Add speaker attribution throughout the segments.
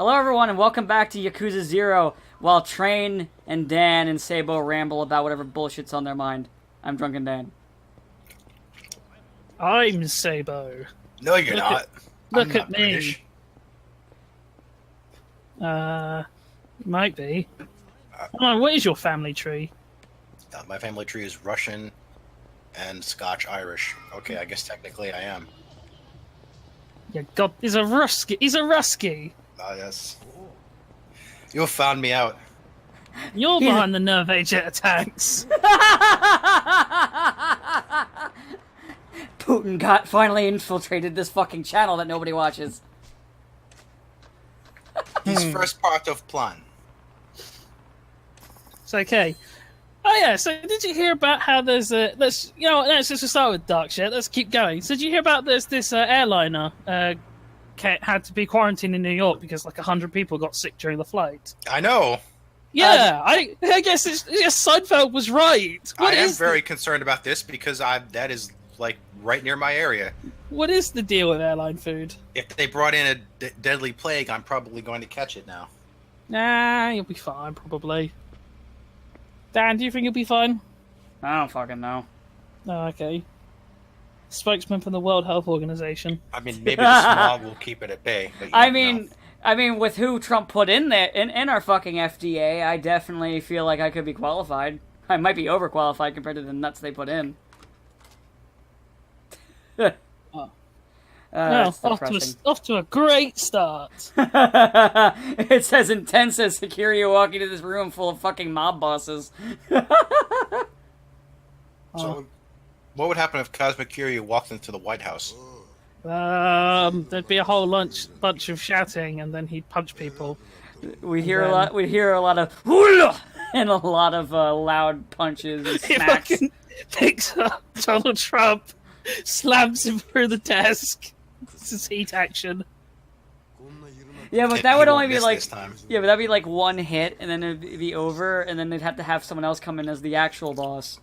Speaker 1: Hello everyone and welcome back to Yakuza 0 while Train and Dan and Sabo ramble about whatever bullshit's on their mind. I'm Drunken Dan.
Speaker 2: I'm Sabo.
Speaker 3: No, you're not.
Speaker 2: Look at me.
Speaker 3: British.
Speaker 2: Might be. Come on, what is your family tree?
Speaker 3: My family tree is Russian and Scotch-Irish. Okay, I guess technically I am.
Speaker 2: Yeah, God, he's a Rusky. He's a Rusky.
Speaker 3: Ah, yes. You have found me out.
Speaker 2: You're behind the nerve agent attacks.
Speaker 1: Putin finally infiltrated this fucking channel that nobody watches.
Speaker 3: He's first part of plan.
Speaker 2: It's okay. Oh yeah, so did you hear about how there's a... let's just start with dark shit. Let's keep going. So did you hear about this airliner had to be quarantined in New York because like 100 people got sick during the flight?
Speaker 3: I know.
Speaker 2: Yeah, I guess Seinfeld was right.
Speaker 3: I am very concerned about this because that is like right near my area.
Speaker 2: What is the deal with airline food?
Speaker 3: If they brought in a deadly plague, I'm probably going to catch it now.
Speaker 2: Nah, you'll be fine, probably. Dan, do you think you'll be fine?
Speaker 1: I don't fucking know.
Speaker 2: Oh, okay. Spokesman from the World Health Organization.
Speaker 3: I mean, maybe the smog will keep it at bay. But
Speaker 1: I mean, with who Trump put in there in our fucking FDA, I definitely feel like I could be qualified. I might be overqualified compared to the nuts they put in.
Speaker 2: Off to a great start.
Speaker 1: It says intense as security walking into this room full of fucking mob bosses.
Speaker 3: So, what would happen if Cosmic Curie walked into the White House?
Speaker 2: There'd be a whole bunch of shouting, and then he'd punch people.
Speaker 1: We hear a lot. We hear a lot of hoolah and a lot of loud punches and
Speaker 2: He
Speaker 1: smacks.
Speaker 2: fucking picks up Donald Trump, slams him through the desk. This is heat action.
Speaker 1: Yeah, but that would only be like
Speaker 3: this time.
Speaker 1: but that'd be like one hit, and then it'd be over, and then they'd have to have someone else come in as the actual boss.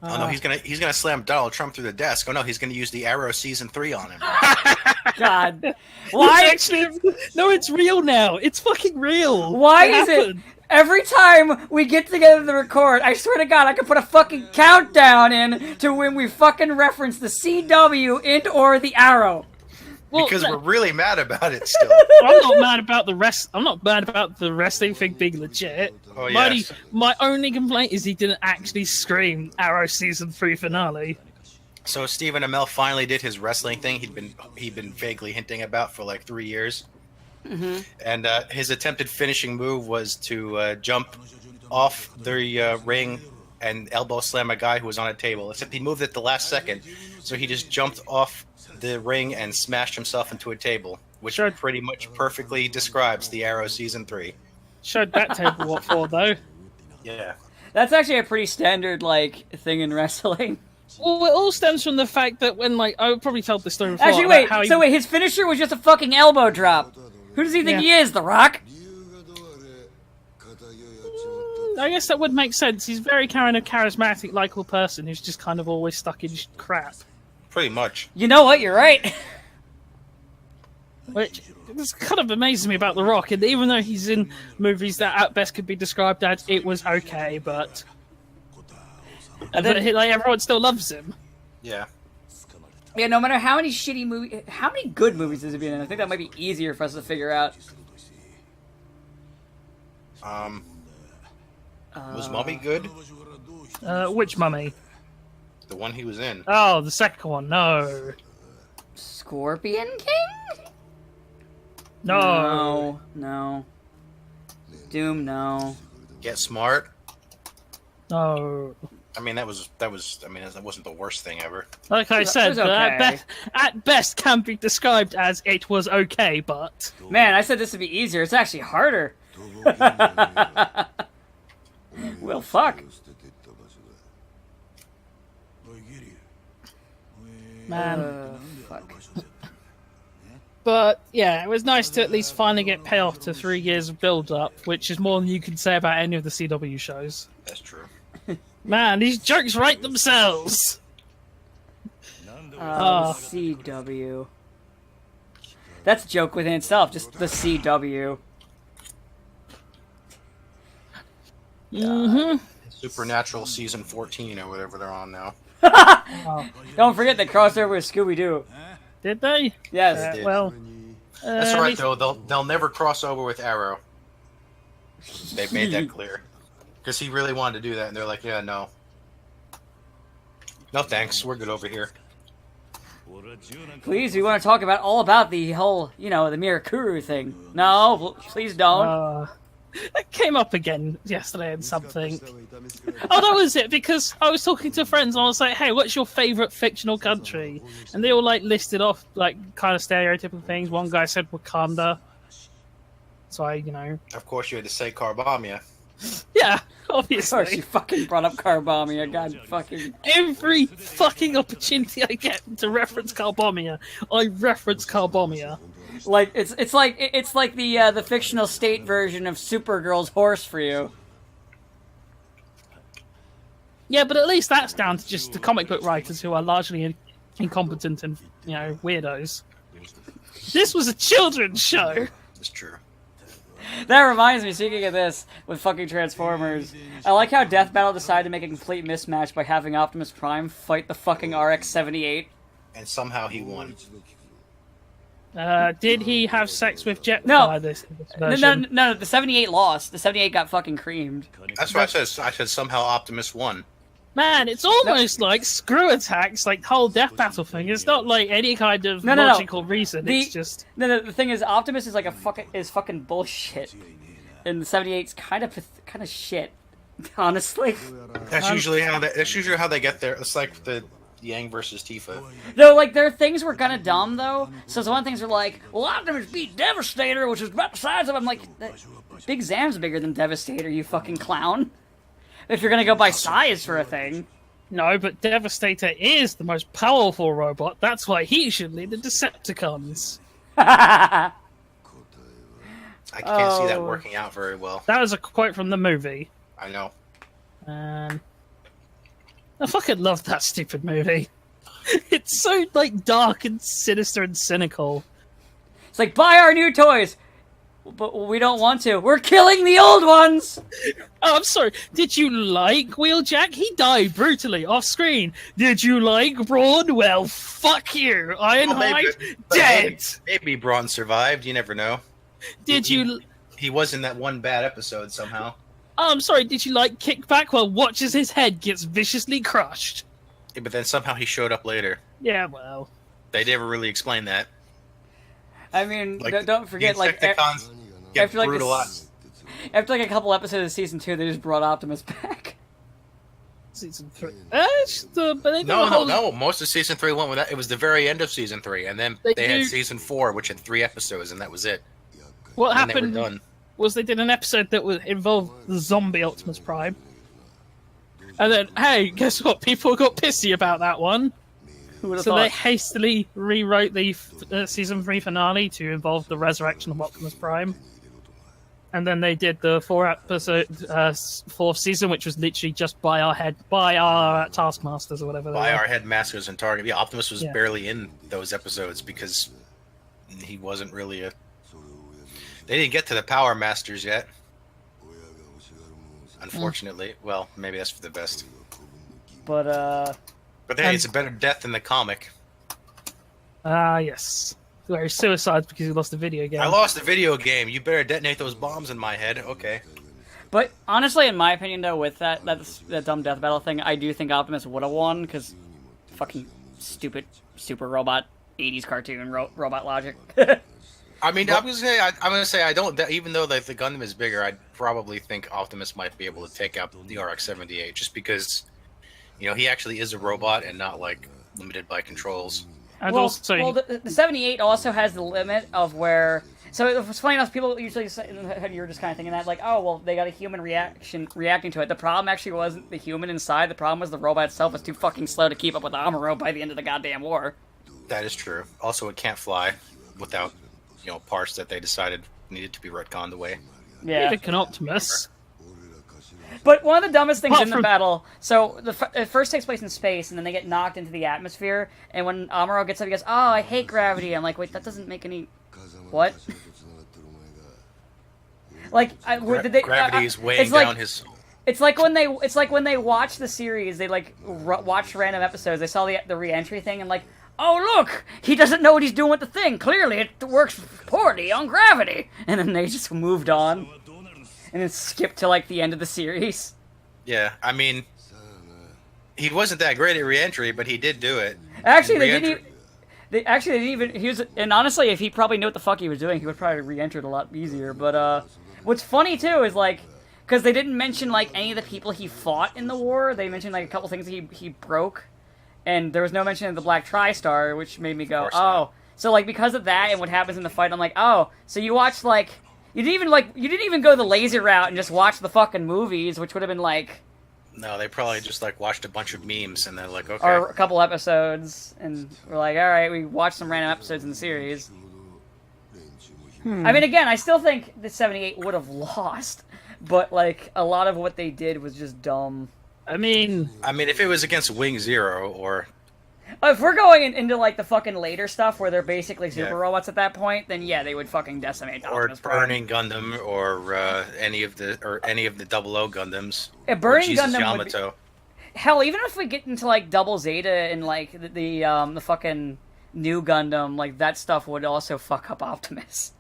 Speaker 3: Oh no, he's gonna slam Donald Trump through the desk. Oh no, he's gonna use the Arrow Season 3 on him.
Speaker 1: God, why?
Speaker 2: No, it's real now. It's fucking real.
Speaker 1: Why is it every time we get together to record? I swear to God, I could put a fucking countdown in to when we fucking reference the CW and or the Arrow.
Speaker 3: Because we're really mad about it still.
Speaker 2: I'm not mad about the rest. I'm not mad about the wrestling thing being legit.
Speaker 3: Oh, yes.
Speaker 2: My only complaint is he didn't actually scream Arrow Season 3 finale.
Speaker 3: So Stephen Amell finally did his wrestling thing he'd been vaguely hinting about for like 3 years.
Speaker 1: Mm-hmm.
Speaker 3: And his attempted finishing move was to jump off the ring and elbow slam a guy who was on a table. Except he moved at the last second, so he just jumped off the ring and smashed himself into a table, which pretty much perfectly describes the Arrow Season 3.
Speaker 2: Showed that table what for, though.
Speaker 3: Yeah.
Speaker 1: That's actually a pretty standard like thing in wrestling.
Speaker 2: Well, it all stems from the fact that when, like, I probably told this story before.
Speaker 1: Actually, wait. His finisher was just a fucking elbow drop. Who does he think he is, The Rock?
Speaker 2: I guess that would make sense. He's very kind of charismatic, likable person who's just kind of always stuck in crap.
Speaker 3: Pretty much.
Speaker 1: You know what? You're right.
Speaker 2: Which this kind of amazes me about The Rock, and even though he's in movies that at best could be described as it was okay, but everyone still loves him.
Speaker 3: Yeah.
Speaker 1: Yeah, no matter how many shitty movies, how many good movies has he been in? I think that might be easier for us to figure out.
Speaker 3: Was Mummy good?
Speaker 2: Which Mummy?
Speaker 3: The one he was in.
Speaker 2: Oh, the second one. No.
Speaker 1: Scorpion King?
Speaker 2: No.
Speaker 1: No. Doom, no.
Speaker 3: Get Smart.
Speaker 2: No.
Speaker 3: I mean, that wasn't the worst thing ever.
Speaker 2: Like I said,
Speaker 1: okay.
Speaker 2: at best can be described as it was okay, but...
Speaker 1: Man, I said this would be easier. It's actually harder. Well, fuck.
Speaker 2: Man.
Speaker 1: Fuck.
Speaker 2: But, yeah, it was nice to at least finally get payoff to 3 years of build-up, which is more than you can say about any of the CW shows.
Speaker 3: That's true.
Speaker 2: Man, these jokes write themselves!
Speaker 1: CW. That's a joke within itself, just the CW.
Speaker 2: Mm-hmm.
Speaker 3: Supernatural season 14 or whatever they're on now.
Speaker 1: Don't forget they crossed over with Scooby-Doo.
Speaker 2: Did they?
Speaker 1: Yes.
Speaker 3: did.
Speaker 2: Well,
Speaker 3: That's
Speaker 2: at
Speaker 3: right,
Speaker 2: least-
Speaker 3: though. They'll never cross over with Arrow. They've made that clear. Because he really wanted to do that, and they're like, yeah, no. No thanks, we're good over here.
Speaker 1: Please, we want to talk about all about the whole, the Mirakuru thing. No, please don't.
Speaker 2: It came up again yesterday in something. Oh, that was it, because I was talking to friends and I was like, hey, what's your favourite fictional country? And they all listed off kind of stereotypical things. One guy said Wakanda. So
Speaker 3: Of course, you had to say Carbamia.
Speaker 2: yeah,
Speaker 1: Of course,
Speaker 2: obviously.
Speaker 1: you fucking brought up Carbamia. God fucking.
Speaker 2: Every fucking opportunity I get to reference Carbomia, I reference Carbomia.
Speaker 1: Like it's like the fictional state version of Supergirl's horse for you.
Speaker 2: Yeah, but at least that's down to just the comic book writers who are largely incompetent and weirdos. This was a children's show.
Speaker 3: That's true.
Speaker 1: That reminds me, speaking of this, with fucking Transformers, I like how Death Battle decided to make a complete mismatch by having Optimus Prime fight the fucking RX-78.
Speaker 3: And somehow he won.
Speaker 2: Did he have sex with Jetfire
Speaker 1: No.
Speaker 2: this
Speaker 1: No,
Speaker 2: version?
Speaker 1: no, the 78 lost. The 78 got fucking creamed.
Speaker 3: That's what I said. I said somehow Optimus won.
Speaker 2: Man, it's almost like Screw Attacks, the whole Death Battle thing. It's not any kind of
Speaker 1: No.
Speaker 2: logical reason.
Speaker 1: The-
Speaker 2: It's just...
Speaker 1: No, the thing is, Optimus is fucking bullshit. And the 78's kind of shit, honestly.
Speaker 3: That's usually how they get there. It's like the Yang versus Tifa.
Speaker 1: Though, their things were kind of dumb, though. So some of the things are like, well, Optimus beat Devastator, which is about the size of... I'm like, Big Zam's bigger than Devastator, you fucking clown. If you're gonna go by size for a thing.
Speaker 2: No, but Devastator is the most powerful robot. That's why he should lead the Decepticons.
Speaker 3: I can't see that
Speaker 1: Oh.
Speaker 3: working out very well.
Speaker 2: That was a quote from the movie.
Speaker 3: I know.
Speaker 2: I fucking love that stupid movie. It's so dark and sinister and cynical.
Speaker 1: It's like, buy our new toys! But we don't want to. We're killing the old ones!
Speaker 2: Oh, I'm sorry. Did you like Wheeljack? He died brutally off screen. Did you like Brawn? Well, fuck you. Ironhide, dead.
Speaker 3: Maybe Braun survived. You never know.
Speaker 2: Did you?
Speaker 3: He was in that one bad episode somehow.
Speaker 2: Oh, I'm sorry. Did you like Kickback? Well, watch as his head gets viciously crushed.
Speaker 3: Yeah, but then somehow he showed up later.
Speaker 2: Yeah, well.
Speaker 3: They never really explained that.
Speaker 1: I mean, don't forget,
Speaker 3: the Insecticons get
Speaker 1: after
Speaker 3: brutalized.
Speaker 1: after a couple episodes of season 2, they just brought Optimus back.
Speaker 2: Season 3.
Speaker 3: No. Most of season 3 went with that. It was the very end of season 3, and then they had season 4, which had 3 episodes, and that was it.
Speaker 2: What
Speaker 3: And
Speaker 2: happened
Speaker 3: they were done.
Speaker 2: was they did an episode that involved the zombie Optimus Prime. And then, hey, guess what? People got pissy about that one.
Speaker 1: Who would have
Speaker 2: So they
Speaker 1: thought?
Speaker 2: hastily rewrote the season 3 finale to involve the resurrection of Optimus Prime. And then they did the 4th season, which was literally just by our Taskmasters or whatever.
Speaker 3: By our headmasters and target. Yeah, Optimus was
Speaker 2: Yeah.
Speaker 3: barely in those episodes because he wasn't really a... They didn't get to the Power Masters yet. Unfortunately. Well, maybe that's for the best.
Speaker 1: But,
Speaker 3: But hey, it's a better death than the comic.
Speaker 2: Yes. Where he suicides because he lost the video game.
Speaker 3: I lost the video game. You better detonate those bombs in my head. Okay.
Speaker 1: But honestly, in my opinion, though, with that dumb Death Battle thing, I do think Optimus would have won, because fucking stupid super robot 80s cartoon robot logic.
Speaker 3: I mean, I'm gonna say I don't. Even though the Gundam is bigger, I'd probably think Optimus might be able to take out the RX-78, just because, he actually is a robot and not limited by controls.
Speaker 2: And
Speaker 1: well,
Speaker 2: also,
Speaker 1: the 78 also has the limit of where... So it's funny enough, people usually say, you were just kind of thinking that, oh, well, they got a human reacting to it. The problem actually wasn't the human inside. The problem was the robot itself was too fucking slow to keep up with Amuro by the end of the goddamn war.
Speaker 3: That is true. Also, it can't fly without, parts that they decided needed to be retconned away.
Speaker 1: Yeah.
Speaker 2: neither can Optimus.
Speaker 1: But one of the dumbest things
Speaker 2: Apart
Speaker 1: in the
Speaker 2: from-
Speaker 1: battle, so it first takes place in space, and then they get knocked into the atmosphere, and when Amuro gets up, he goes, oh, I hate gravity. I'm like, wait, that doesn't make any... What? Did they...
Speaker 3: Gravity is weighing
Speaker 1: it's
Speaker 3: down his.
Speaker 1: It's like when they watch the series, they like watch random episodes. They saw the re-entry thing and like, oh look, he doesn't know what he's doing with the thing. Clearly, it works poorly on gravity. And then they just moved on, and then skipped to like the end of the series.
Speaker 3: Yeah, I mean, he wasn't that great at re-entry, but he did do it.
Speaker 1: Actually, they didn't even. He was, and honestly, if he probably knew what the fuck he was doing, he would probably re-enter it a lot easier. But what's funny too is like, because they didn't mention like any of the people he fought in the war. They mentioned like a couple things he broke, and there was no mention of the Black TriStar, which made me go, oh. So like because of that and what happens in the fight, I'm like, oh, so you watched like you didn't even go the lazy route and just watch the fucking movies, which would have been like.
Speaker 3: No, they probably just like watched a bunch of memes and they're like, okay.
Speaker 1: Or a couple episodes, and we're like, all right, we watched some random episodes in the series. I mean, again, I still think the 78 would have lost, but like a lot of what they did was just dumb.
Speaker 2: I mean,
Speaker 3: if it was against Wing Zero or.
Speaker 1: If we're going into like the fucking later stuff where they're basically super
Speaker 3: Yeah.
Speaker 1: robots at that point, then yeah, they would fucking decimate Optimus
Speaker 3: Or
Speaker 1: Prime.
Speaker 3: Burning Gundam, or any of the Double O Gundams.
Speaker 1: Yeah, Burning
Speaker 3: or Jesus
Speaker 1: Gundam
Speaker 3: Yamato.
Speaker 1: would be... Hell, even if we get into like Double Zeta and like the fucking new Gundam, like that stuff would also fuck up Optimus.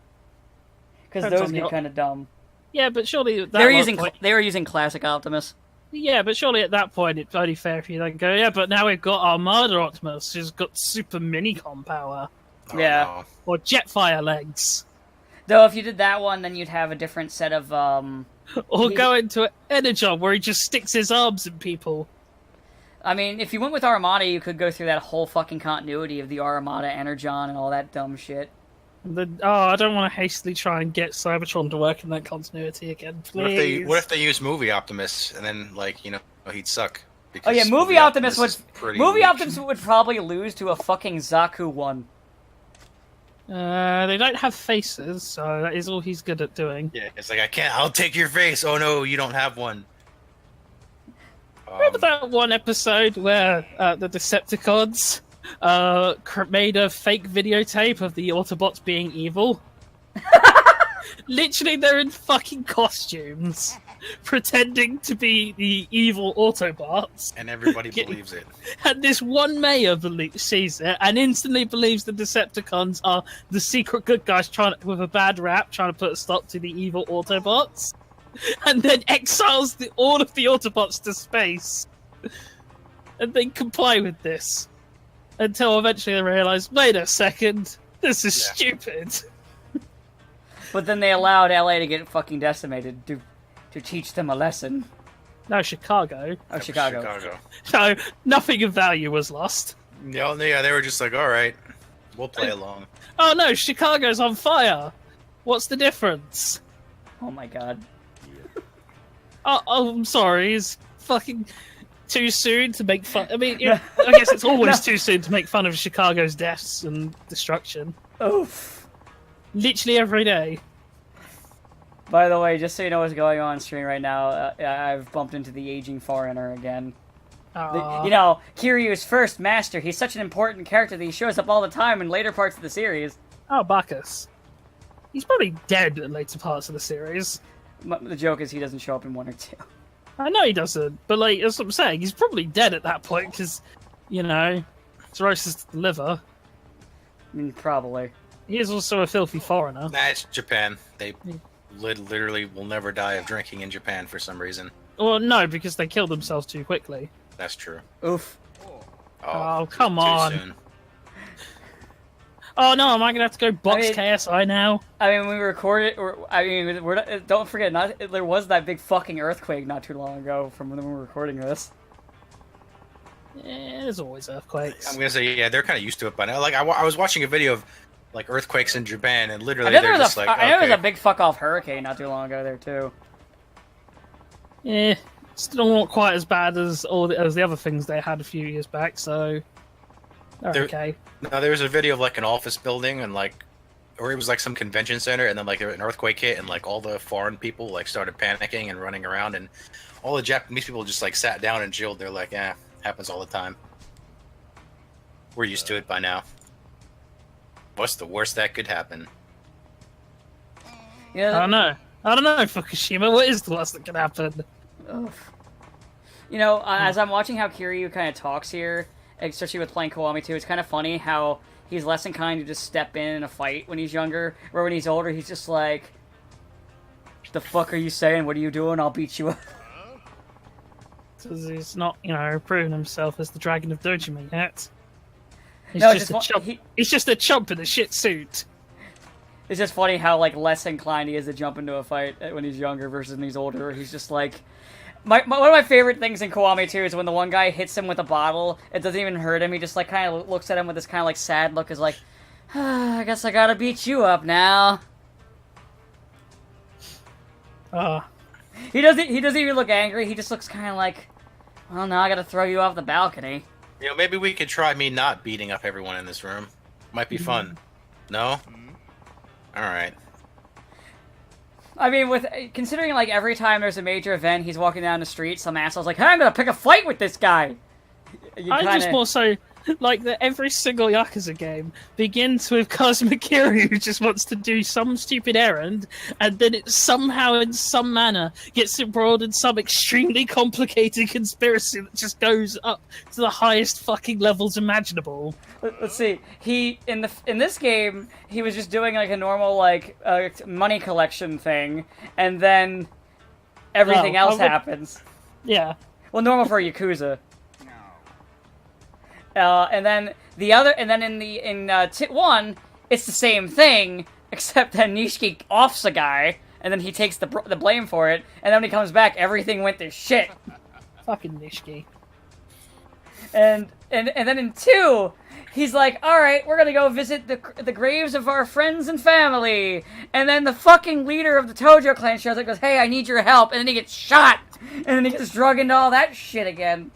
Speaker 1: Because
Speaker 2: Depends
Speaker 1: those
Speaker 2: on
Speaker 1: get
Speaker 2: the-
Speaker 1: kind of dumb.
Speaker 2: yeah, but surely at that point,
Speaker 1: They were using classic Optimus.
Speaker 2: yeah, but surely at that point it's only fair if you then go, yeah, but now we've got Armada Optimus, who's got super minicom power
Speaker 3: Oh,
Speaker 1: Yeah.
Speaker 3: no.
Speaker 2: or Jetfire legs,
Speaker 1: Though if you did that one, then you'd have a different set of
Speaker 2: or go into Energon where he just sticks his arms in people.
Speaker 1: I mean, if you went with Armada, you could go through that whole fucking continuity of the Armada Energon and all that dumb shit.
Speaker 2: I don't want to hastily try and get Cybertron to work in that continuity again, please.
Speaker 3: What if they use Movie Optimus and then he'd suck?
Speaker 1: Oh
Speaker 3: Because
Speaker 1: yeah, Movie Optimus would
Speaker 3: is pretty
Speaker 1: Movie
Speaker 3: weak.
Speaker 1: Optimus would probably lose to a fucking Zaku one.
Speaker 2: They don't have faces, so that is all he's good at doing.
Speaker 3: Yeah, it's like I'll take your face. Oh no, you don't have one.
Speaker 2: Remember that one episode where the Decepticons made a fake videotape of the Autobots being evil? Literally, they're in fucking costumes, pretending to be the evil Autobots.
Speaker 3: And everybody believes it.
Speaker 2: And this one mayor sees it and instantly believes the Decepticons are the secret good guys with a bad rap, trying to put a stop to the evil Autobots. And then exiles all of the Autobots to space. And they comply with this. Until eventually they realise, wait a second, this is stupid.
Speaker 1: But then they allowed LA to get fucking decimated to teach them a lesson.
Speaker 2: No, Chicago.
Speaker 1: Oh, Chicago.
Speaker 2: So nothing of value was lost.
Speaker 3: Yeah, they were just like, all right, we'll play along.
Speaker 2: Oh no, Chicago's on fire. What's the difference?
Speaker 1: Oh my god.
Speaker 2: Oh, I'm sorry. It's fucking too soon to make fun. I mean, I guess it's always too soon to make fun of Chicago's deaths and destruction.
Speaker 1: Oof.
Speaker 2: Literally every day.
Speaker 1: By the way, just so you know what's going on stream right now, I've bumped into the aging foreigner again. Kiryu's first master. He's such an important character that he shows up all the time in later parts of the series.
Speaker 2: Oh, Bacchus. He's probably dead in later parts of the series.
Speaker 1: The joke is he doesn't show up in 1 or 2.
Speaker 2: I know he doesn't, but that's what I'm saying. He's probably dead at that point because, cirrhosis of the liver.
Speaker 1: I mean, probably.
Speaker 2: He is also a filthy foreigner.
Speaker 3: That's Japan. They literally will never die of drinking in Japan for some reason.
Speaker 2: Well, no, because they killed themselves too quickly.
Speaker 3: That's true.
Speaker 1: Oof.
Speaker 2: Oh, come
Speaker 3: too
Speaker 2: on.
Speaker 3: soon.
Speaker 2: Oh no, am I gonna have to go box KSI now?
Speaker 1: I mean, when we recorded, don't forget, there was that big fucking earthquake not too long ago from when we were recording this.
Speaker 2: Yeah, there's always earthquakes.
Speaker 3: I'm gonna say, yeah, they're kind of used to it by now. Like, I was watching a video of like earthquakes in Japan, and literally
Speaker 1: I
Speaker 3: they're
Speaker 1: know
Speaker 3: just like,
Speaker 1: there was
Speaker 3: okay.
Speaker 1: a big fuck off hurricane not too long ago there too.
Speaker 2: Yeah, still not quite as bad as as the other things they had a few years back. So, okay.
Speaker 3: No, there was a video of like an office building and or it was like some convention center, and then like an earthquake hit, and like all the foreign people like started panicking and running around, and all the Japanese people just like sat down and chilled. They're like, happens all the time. We're used to it by now. What's the worst that could happen?
Speaker 1: Yeah,
Speaker 2: I don't know, Fukushima. What is the worst that could happen?
Speaker 1: Ugh. You know, as I'm watching how Kiryu kind of talks here, especially with playing Kiwami 2, it's kind of funny how he's less inclined to just step in a fight when he's younger, where when he's older, he's just like, the fuck are you saying? What are you doing? I'll beat you up.
Speaker 2: Because he's not, proving himself as the Dragon of Dojima yet. He's
Speaker 1: No,
Speaker 2: just a chump. He's just a chump in a shit suit.
Speaker 1: It's just funny how, like, less inclined he is to jump into a fight when he's younger versus when he's older, where he's just like... one of my favorite things in Kiwami 2 is when the one guy hits him with a bottle, it doesn't even hurt him, he just, like, kind of looks at him with this kind of, like, sad look, is like, I guess I gotta beat you up now. He doesn't even look angry, he just looks kind of like, well, now I gotta throw you off the balcony.
Speaker 3: You know, maybe we could try me not beating up everyone in this room. Might be fun. No? Alright.
Speaker 1: I mean, considering, like, every time there's a major event, he's walking down the street, some asshole's like, hey, I'm gonna pick a fight with this guy!
Speaker 2: Just more so like that every single Yakuza game begins with Cosmic Kiryu who just wants to do some stupid errand, and then it somehow, in some manner, gets embroiled in some extremely complicated conspiracy that just goes up to the highest fucking levels imaginable.
Speaker 1: Let's see. In this game, he was just doing like a normal like money collection thing, and then everything else happens.
Speaker 2: Yeah.
Speaker 1: Well, normal for Yakuza. And then in Tit 1, it's the same thing, except that Nishiki offs a guy, and then he takes the blame for it, and then when he comes back, everything went to shit.
Speaker 2: Fucking Nishiki.
Speaker 1: And then in 2, he's like, alright, we're gonna go visit the graves of our friends and family. And then the fucking leader of the Tojo clan shows up and goes, hey, I need your help. And then he gets shot. And then he gets drug into all that shit again.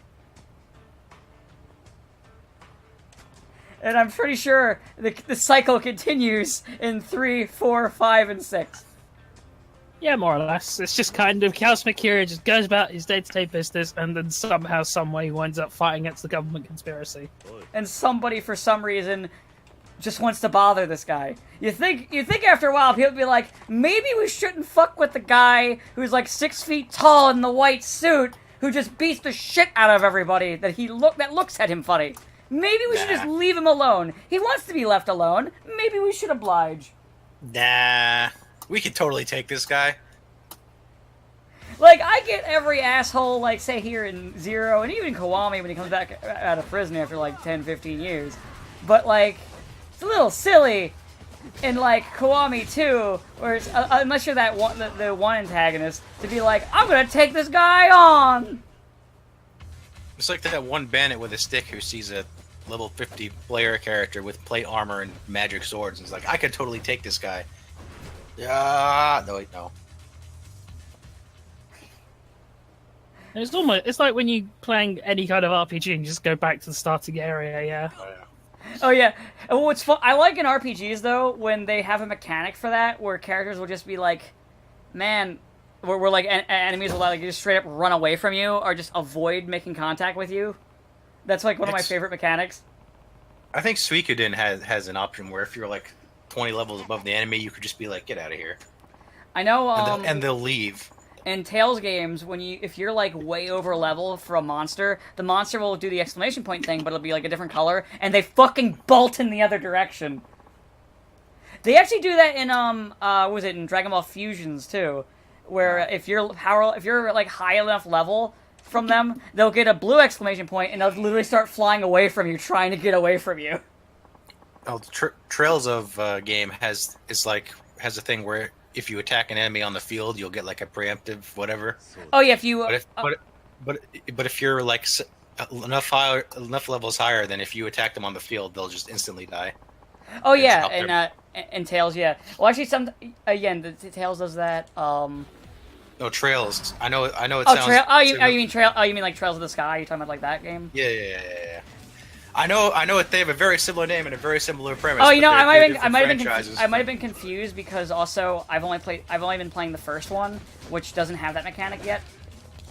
Speaker 1: And I'm pretty sure the cycle continues in 3, 4, 5, and 6.
Speaker 2: Yeah, more or less. It's just kind of Cosmic Kiryu just goes about his day-to-day business, and then somehow, someway, he winds up fighting against the government conspiracy.
Speaker 1: And somebody, for some reason, just wants to bother this guy. You think after a while, people would be like, maybe we shouldn't fuck with the guy who's like 6 feet tall in the white suit, who just beats the shit out of everybody that looks at him funny. Maybe we should just leave him alone. He wants to be left alone. Maybe we should oblige.
Speaker 3: Nah. We could totally take this guy.
Speaker 1: Like, I get every asshole, like, say here in Zero, and even Kiwami when he comes back out of prison after, like, 10, 15 years. But, like, it's a little silly in, like, Kiwami 2, where it's, unless you're that one, the one antagonist, to be like, I'm gonna take this guy on!
Speaker 3: It's like that one bandit with a stick who sees a level 50 player character with plate armor and magic swords and is like, I could totally take this guy. No, wait, no.
Speaker 2: It's like when you playing any kind of RPG and you just go back to the starting area, yeah.
Speaker 1: Oh yeah. And what's fun, I like in RPGs though when they have a mechanic for that where characters will just be like, man, where like enemies will like just straight up run away from you or just avoid making contact with you. That's like one of my favorite mechanics.
Speaker 3: I think Suikoden has an option where if you're like 20 levels above the enemy, you could just be like, get out of here.
Speaker 1: I know.
Speaker 3: And they'll leave.
Speaker 1: In Tales games, if you're like way over level for a monster, the monster will do the exclamation point thing, but it'll be like a different color, and they fucking bolt in the other direction. They actually do that in in Dragon Ball Fusions too, where if you're like high enough level from them, they'll get a blue exclamation point, and they'll literally start flying away from you, trying to get away from you.
Speaker 3: Oh, Trails of game has a thing where if you attack an enemy on the field, you'll get like a preemptive whatever.
Speaker 1: Oh yeah, if you.
Speaker 3: But if you're like enough levels higher, then if you attack them on the field, they'll just instantly die.
Speaker 1: Oh yeah, and Tails, yeah. Well, actually, the Tails does that.
Speaker 3: No, Trails. I know. It
Speaker 1: sounds. You mean Trail? Oh, you mean like Trails of the Sky? You're talking about like that game?
Speaker 3: Yeah. I know. They have a very similar name and a very similar premise.
Speaker 1: Oh, you know, I might have been
Speaker 3: confused
Speaker 1: confused because also I've only been playing the first one, which doesn't have that mechanic yet.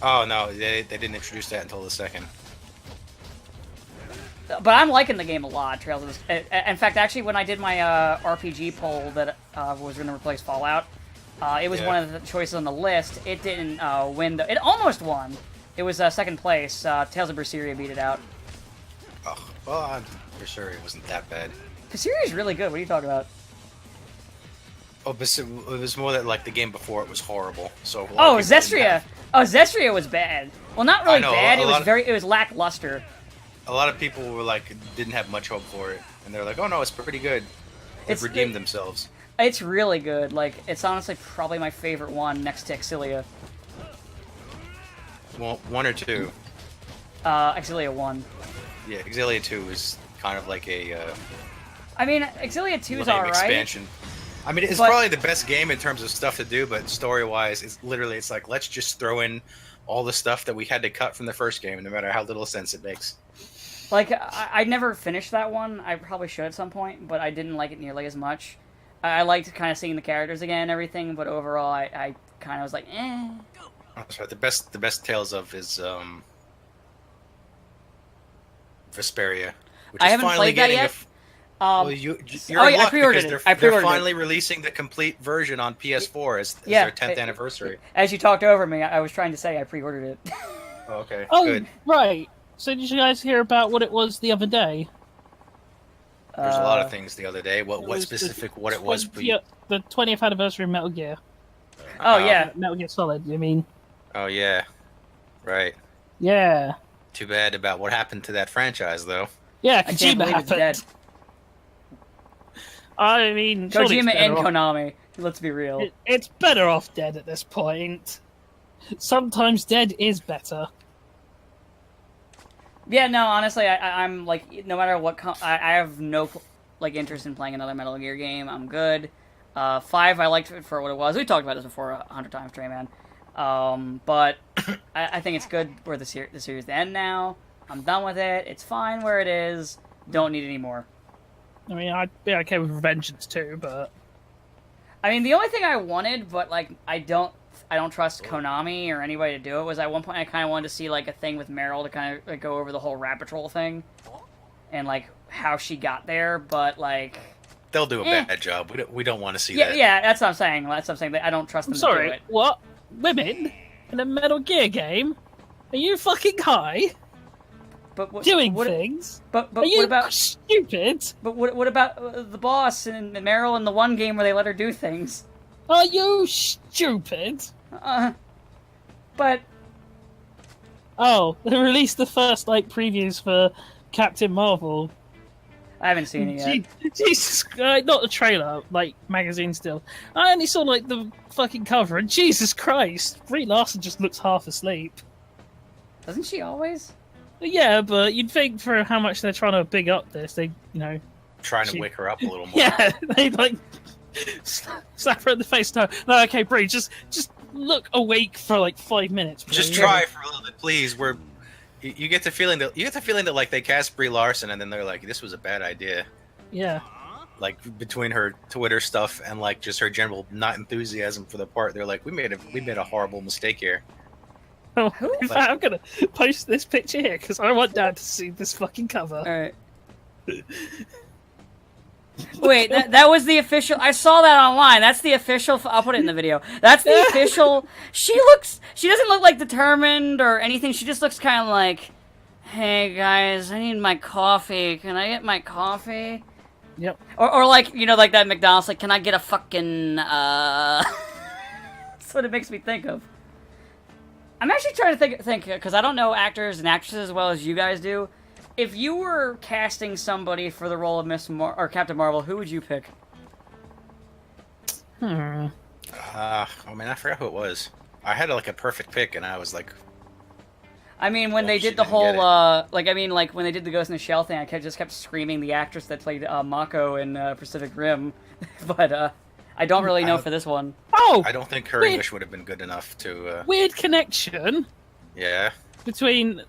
Speaker 3: Oh no, they didn't introduce that until the second.
Speaker 1: But I'm liking the game a lot. Trails of the. In fact, actually, when I did my RPG poll that was going to replace Fallout, It was
Speaker 3: Yeah.
Speaker 1: one of the choices on the list. It didn't win. It almost won. It was second place. Tales of Berseria beat it out.
Speaker 3: Oh, well, I'm for sure it wasn't that bad.
Speaker 1: Berseria is really good. What are you talking about?
Speaker 3: Oh, but it was more that like the game before it was horrible. So. a lot
Speaker 1: Oh,
Speaker 3: of people didn't
Speaker 1: Zestria.
Speaker 3: have-
Speaker 1: Oh, Zestria was bad. Well, not really
Speaker 3: I know,
Speaker 1: bad. It was
Speaker 3: lot of-
Speaker 1: it was lackluster.
Speaker 3: A lot of people were like didn't have much hope for it, and they're like, "Oh no, it's pretty good." They've redeemed themselves.
Speaker 1: It's really good. Like, it's honestly probably my favorite one next to Exilia.
Speaker 3: Well, 1 or 2.
Speaker 1: Exilia 1.
Speaker 3: Yeah, Exilia 2 is kind of like a
Speaker 1: I mean, Exilia 2 is
Speaker 3: lame
Speaker 1: alright.
Speaker 3: expansion. I mean, it's
Speaker 1: but-
Speaker 3: probably the best game in terms of stuff to do, but story-wise, it's like let's just throw in all the stuff that we had to cut from the first game, no matter how little sense it makes.
Speaker 1: Like, I never finished that one. I probably should at some point, but I didn't like it nearly as much. I liked kind of seeing the characters again and everything, but overall, I kind of was like, eh.
Speaker 3: That's right. The best Tales of is Vesperia, which
Speaker 1: I
Speaker 3: is
Speaker 1: haven't
Speaker 3: finally
Speaker 1: played that
Speaker 3: getting
Speaker 1: yet.
Speaker 3: well, you're
Speaker 1: oh,
Speaker 3: in
Speaker 1: yeah, I
Speaker 3: luck
Speaker 1: pre-ordered
Speaker 3: because
Speaker 1: it. I
Speaker 3: they're
Speaker 1: pre-ordered it.
Speaker 3: finally releasing the complete version on PS4 as
Speaker 1: Yeah,
Speaker 3: their 10th anniversary.
Speaker 1: As you talked over me, I was trying to say I pre-ordered it.
Speaker 3: Oh, okay,
Speaker 2: Oh,
Speaker 3: good.
Speaker 2: right. So did you guys hear about what it was the other day?
Speaker 3: There's a lot of things the other day. What
Speaker 2: was
Speaker 3: specific? What it was?
Speaker 2: The 20th anniversary of Metal Gear.
Speaker 1: Oh, yeah.
Speaker 2: Metal Gear Solid, I mean.
Speaker 3: Oh yeah, right.
Speaker 2: Yeah.
Speaker 3: Too bad about what happened to that franchise, though.
Speaker 2: Yeah,
Speaker 1: I can't
Speaker 2: Kojima
Speaker 1: believe it's dead.
Speaker 2: happened. I mean, surely it's
Speaker 1: Kojima and
Speaker 2: better off-
Speaker 1: Konami. Let's be real.
Speaker 2: It's better off dead at this point. Sometimes dead is better.
Speaker 1: Yeah, no, honestly, I'm like, no matter what, I have no like interest in playing another Metal Gear game. I'm good. 5, I liked it for what it was. We talked about this before 100 times, Trey, man. But I think it's good where the series to end now. I'm done with it. It's fine where it is. Don't need any more.
Speaker 2: I mean, I'd be okay with Revengeance too, but
Speaker 1: I mean, the only thing I wanted, but like I don't trust Konami or anybody to do it, was at one point I kind of wanted to see like a thing with Meryl to kind of like, go over the whole rabbit troll thing and like how she got there, but like
Speaker 3: They'll do a bad job. We don't want to see
Speaker 1: yeah,
Speaker 3: that.
Speaker 1: yeah, that's what I'm saying. That's what I'm saying. I don't trust them
Speaker 2: I'm
Speaker 1: to do
Speaker 2: sorry.
Speaker 1: it.
Speaker 2: What? Women in a Metal Gear game? Are you fucking high?
Speaker 1: But what,
Speaker 2: Doing
Speaker 1: what,
Speaker 2: things?
Speaker 1: But
Speaker 2: Are you
Speaker 1: what about
Speaker 2: stupid?
Speaker 1: but what about the boss and Meryl in the one game where they let her do things?
Speaker 2: Are you stupid?
Speaker 1: But
Speaker 2: Oh, they released the first like previews for Captain Marvel.
Speaker 1: I haven't seen it yet.
Speaker 2: Jesus, not the trailer, like magazine still. I only saw like the fucking cover, and Jesus Christ, Brie Larson just looks half asleep.
Speaker 1: Doesn't she always?
Speaker 2: Yeah, but you'd think for how much they're trying to big up this, they, you know,
Speaker 3: Trying to wake her up a little more.
Speaker 2: yeah, they like slap her in the face. No, okay, Brie, just look awake for like 5 minutes. Please.
Speaker 3: Just try for a little bit, please. You get the feeling that like they cast Brie Larson and then they're like, this was a bad idea.
Speaker 2: Yeah.
Speaker 3: Like between her Twitter stuff and like just her general not enthusiasm for the part, they're like, we made a horrible mistake here.
Speaker 2: Oh, in fact, I'm gonna post this picture here because I want Dad to see this fucking cover.
Speaker 1: All right. Wait, that was the official. I saw that online. That's the official. I'll put it in the video. That's the official. She doesn't look like determined or anything. She just looks kind of like, hey guys, I need my coffee. Can I get my coffee?
Speaker 2: Yep.
Speaker 1: Or like, you know, like that McDonald's, like, can I get a fucking, That's what it makes me think of. I'm actually trying to think, because I don't know actors and actresses as well as you guys do. If you were casting somebody for the role of or Captain Marvel, who would you pick?
Speaker 3: Oh man, I forgot who it was. I had like a perfect pick, and I was like,
Speaker 1: I mean, when they
Speaker 3: she
Speaker 1: did the
Speaker 3: didn't
Speaker 1: whole,
Speaker 3: get
Speaker 1: like when they did the Ghost in the Shell thing, I just kept screaming the actress that played Mako in Pacific Rim, but I don't really know for this one.
Speaker 2: Oh,
Speaker 3: I don't think her
Speaker 2: Wait.
Speaker 3: English would have been good enough to.
Speaker 2: weird connection
Speaker 3: Yeah.
Speaker 2: between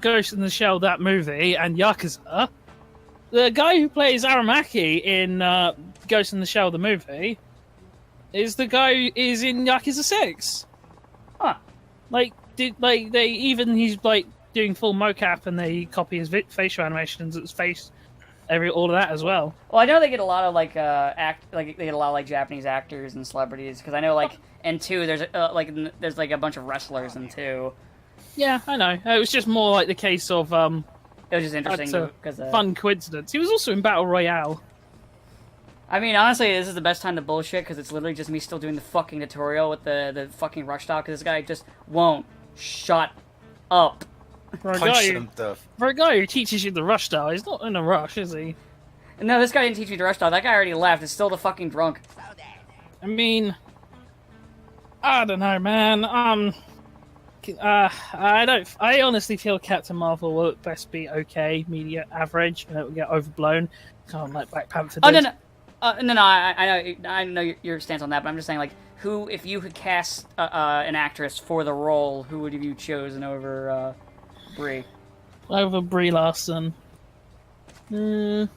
Speaker 2: Ghost in the Shell, that movie, and Yakuza. The guy who plays Aramaki in Ghost in the Shell, the movie, is the guy who is in Yakuza 6.
Speaker 1: Huh.
Speaker 2: He's like doing full mocap and they copy his facial animations. His face all of that as well.
Speaker 1: Well, I know they get a lot of they get a lot of like Japanese actors and celebrities because I know like in 2 there's there's like a bunch of wrestlers in 2.
Speaker 2: Yeah, I know. It was just more like the case of
Speaker 1: It was just interesting
Speaker 2: that's a
Speaker 1: because
Speaker 2: fun coincidence. He was also in Battle Royale.
Speaker 1: I mean, honestly, this is the best time to bullshit because it's literally just me still doing the fucking tutorial with the fucking rush talk because this guy just won't shut up.
Speaker 2: For a,
Speaker 3: Punch
Speaker 2: guy,
Speaker 3: them the
Speaker 2: for a guy who teaches you the rush style, he's not in a rush, is he?
Speaker 1: No, this guy didn't teach me to rush talk. That guy already left. It's still the fucking drunk.
Speaker 2: I mean, I don't know, man. I honestly feel Captain Marvel will at best be okay, media average, and it will get overblown, kind of like Black Panther did.
Speaker 1: Oh no. No, I know your stance on that, but I'm just saying, like, who, if you could cast an actress for the role, who would have you chosen over Brie?
Speaker 2: Over Brie Larson. You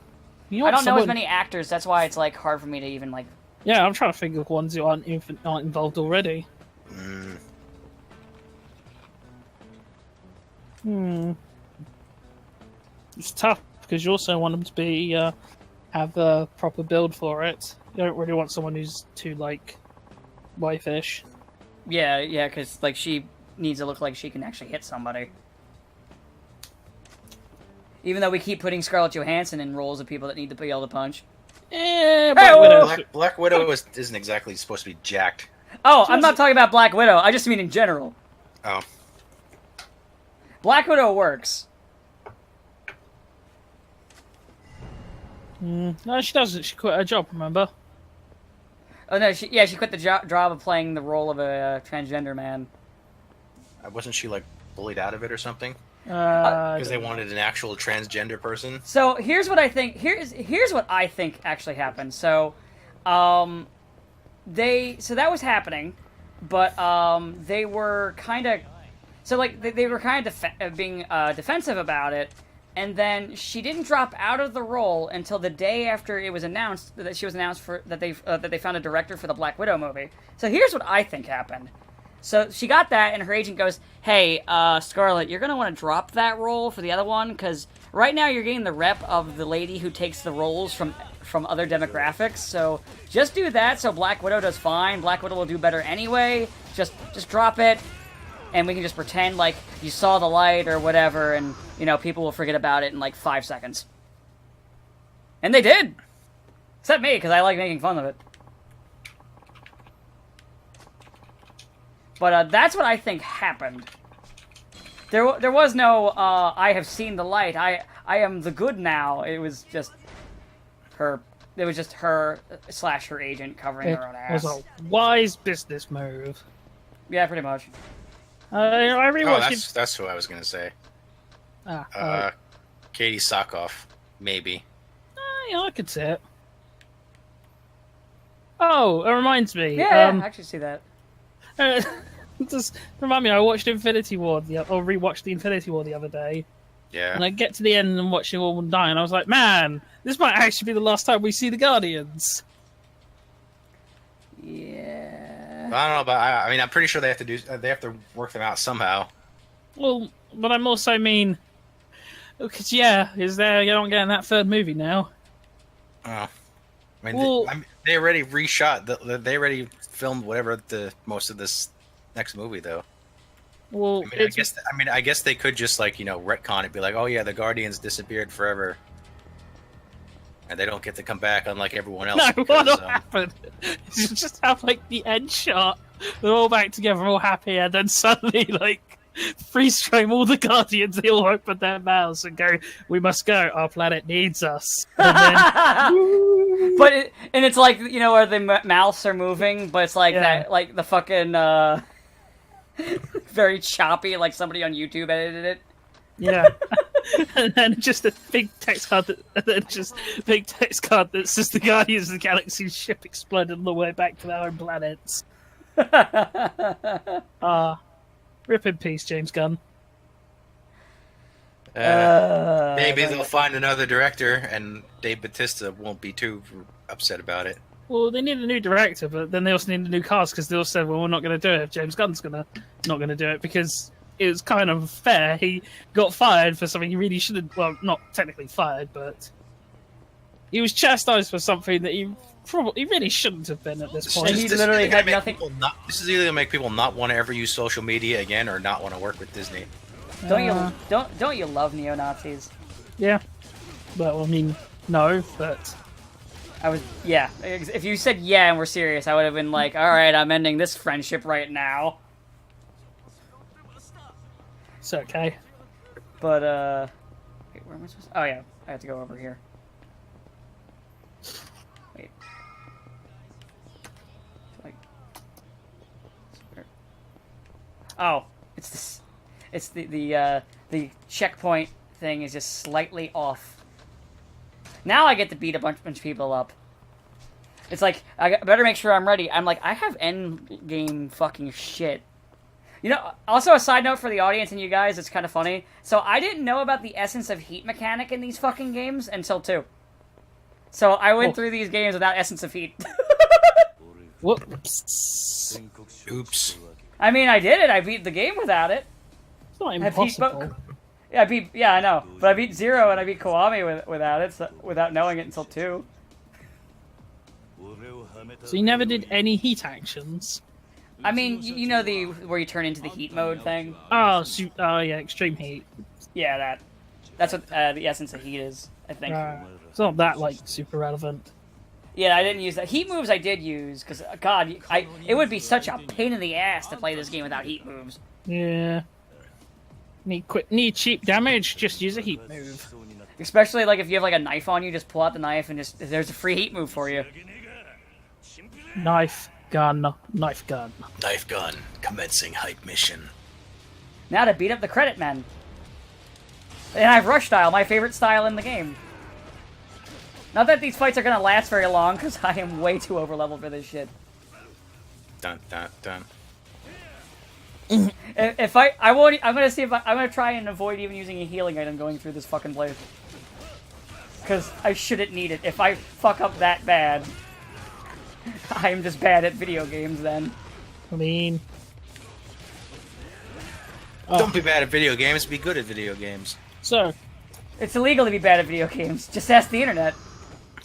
Speaker 1: I don't know as many actors, that's why it's like hard for me to even like.
Speaker 2: Yeah, I'm trying to think of ones who aren't involved already. It's tough because you also want them to be have a proper build for it. You don't really want someone who's too like waifish.
Speaker 1: Yeah, because like she needs to look like she can actually hit somebody. Even though we keep putting Scarlett Johansson in roles of people that need to be able to punch.
Speaker 3: Black Widow isn't exactly supposed to be jacked.
Speaker 1: Oh, I'm not talking about Black Widow. I just mean in general.
Speaker 3: Oh.
Speaker 1: Black Widow works.
Speaker 2: No, she doesn't. She quit her job, remember?
Speaker 1: Oh no, she quit the job of playing the role of a transgender man.
Speaker 3: Wasn't she like bullied out of it or something?
Speaker 2: Because
Speaker 3: they wanted an actual transgender person.
Speaker 1: So here's what I think. Here's what I think actually happened. So, that was happening, but they were kind of, so like they were kind of being defensive about it, and then she didn't drop out of the role until the day after it was announced that she was announced for that they found a director for the Black Widow movie. So here's what I think happened. So she got that, and her agent goes, hey, Scarlett, you're going to want to drop that role for the other one, because right now you're getting the rep of the lady who takes the roles from other demographics, so just do that so Black Widow does fine. Black Widow will do better anyway. Just drop it, and we can just pretend like you saw the light or whatever, and, you know, people will forget about it in, like, 5 seconds. And they did! Except me, because I like making fun of it. But that's what I think happened. There was no, I have seen the light, I am the good now. It was just her, / her agent covering her own ass.
Speaker 2: It was a wise business move.
Speaker 1: Yeah, pretty much.
Speaker 2: I rewatched
Speaker 3: that's who I was going to say. Katie Sackhoff, maybe.
Speaker 2: Yeah, I could see it. Oh, it reminds me.
Speaker 1: Yeah, I actually see that.
Speaker 2: Just remind me, I watched Infinity War, or rewatched the Infinity War the other day.
Speaker 3: Yeah.
Speaker 2: And I get to the end and watching all them die, and I was like, man, this might actually be the last time we see the Guardians.
Speaker 1: Yeah.
Speaker 3: I don't know, but I mean, I'm pretty sure they have to work them out somehow.
Speaker 2: Well, but I'm also mean, because you're not getting that third movie now.
Speaker 3: Oh. I mean, they already reshot. They already filmed whatever most of this next movie, though.
Speaker 2: Well,
Speaker 3: I guess they could just retcon it, be like, oh yeah, the Guardians disappeared forever, and they don't get to come back, unlike everyone else.
Speaker 2: No, what'll happen? You just have the end shot. They're all back together, all happy, and then suddenly freeze frame all the Guardians. They all open their mouths and go, "We must go. Our planet needs us." And then,
Speaker 1: it's like, where the mouths are moving, but it's like that, like the fucking very choppy, like somebody on YouTube edited it.
Speaker 2: Yeah, and then just a big text card that says the Guardians of the Galaxy ship exploded on the way back to their own planets. Rip in peace, James Gunn.
Speaker 3: Maybe they'll find another director, and Dave Bautista won't be too upset about it.
Speaker 2: Well, they need a new director, but then they also need a new cast, because they all said, well, we're not going to do it if James Gunn's not going to do it, because it was kind of fair. He got fired for something he really shouldn't. Well, not technically fired, but he was chastised for something that he really shouldn't have been at this point.
Speaker 1: And he literally had nothing.
Speaker 3: This is either gonna make people not want to ever use social media again, or not want to work with Disney.
Speaker 1: Don't you love neo-Nazis?
Speaker 2: Yeah. Well, I mean, no, but
Speaker 1: Yeah. If you said yeah and we're serious, I would have been like, all right, I'm ending this friendship right now.
Speaker 2: it's okay.
Speaker 1: But wait, where am I supposed to... Oh yeah, I have to go over here. Wait. Like... Oh, it's this. It's the checkpoint thing is just slightly off. Now I get to beat a bunch of people up. It's like, I better make sure I'm ready. I'm like, I have end game fucking shit. You know, also a side note for the audience and you guys, it's kind of funny. So I didn't know about the essence of heat mechanic in these fucking games until 2. So I went through these games without essence of heat.
Speaker 2: Whoops.
Speaker 3: Oops.
Speaker 1: I mean, I did it. I beat the game without it.
Speaker 2: It's not impossible.
Speaker 1: Yeah, I know. But I beat 0 and I beat Kiwami without it, without knowing it until 2.
Speaker 2: So you never did any heat actions?
Speaker 1: I mean, you know where you turn into the heat mode thing?
Speaker 2: Oh, yeah, extreme heat.
Speaker 1: Yeah, that's what the essence of heat is, I think.
Speaker 2: It's not that, like, super relevant.
Speaker 1: Yeah, I didn't use that. Heat moves I did use, because, God, it would be such a pain in the ass to play this game without heat moves.
Speaker 2: Yeah. Need cheap damage, just use a heat move.
Speaker 1: Especially, like, if you have, like, a knife on you, just pull out the knife and there's a free heat move for you.
Speaker 2: Knife gun.
Speaker 3: Knife gun. Commencing hype mission.
Speaker 1: Now to beat up the credit men. And I have rush style, my favorite style in the game. Not that these fights are gonna last very long, because I am way too overleveled for this shit.
Speaker 3: Dun dun dun.
Speaker 1: I'm gonna try and avoid even using a healing item going through this fucking place. Because I shouldn't need it. If I fuck up that bad, I'm just bad at video games then.
Speaker 2: I mean...
Speaker 3: Don't be bad at video games, be good at video games.
Speaker 2: So...
Speaker 1: It's illegal to be bad at video games. Just ask the internet.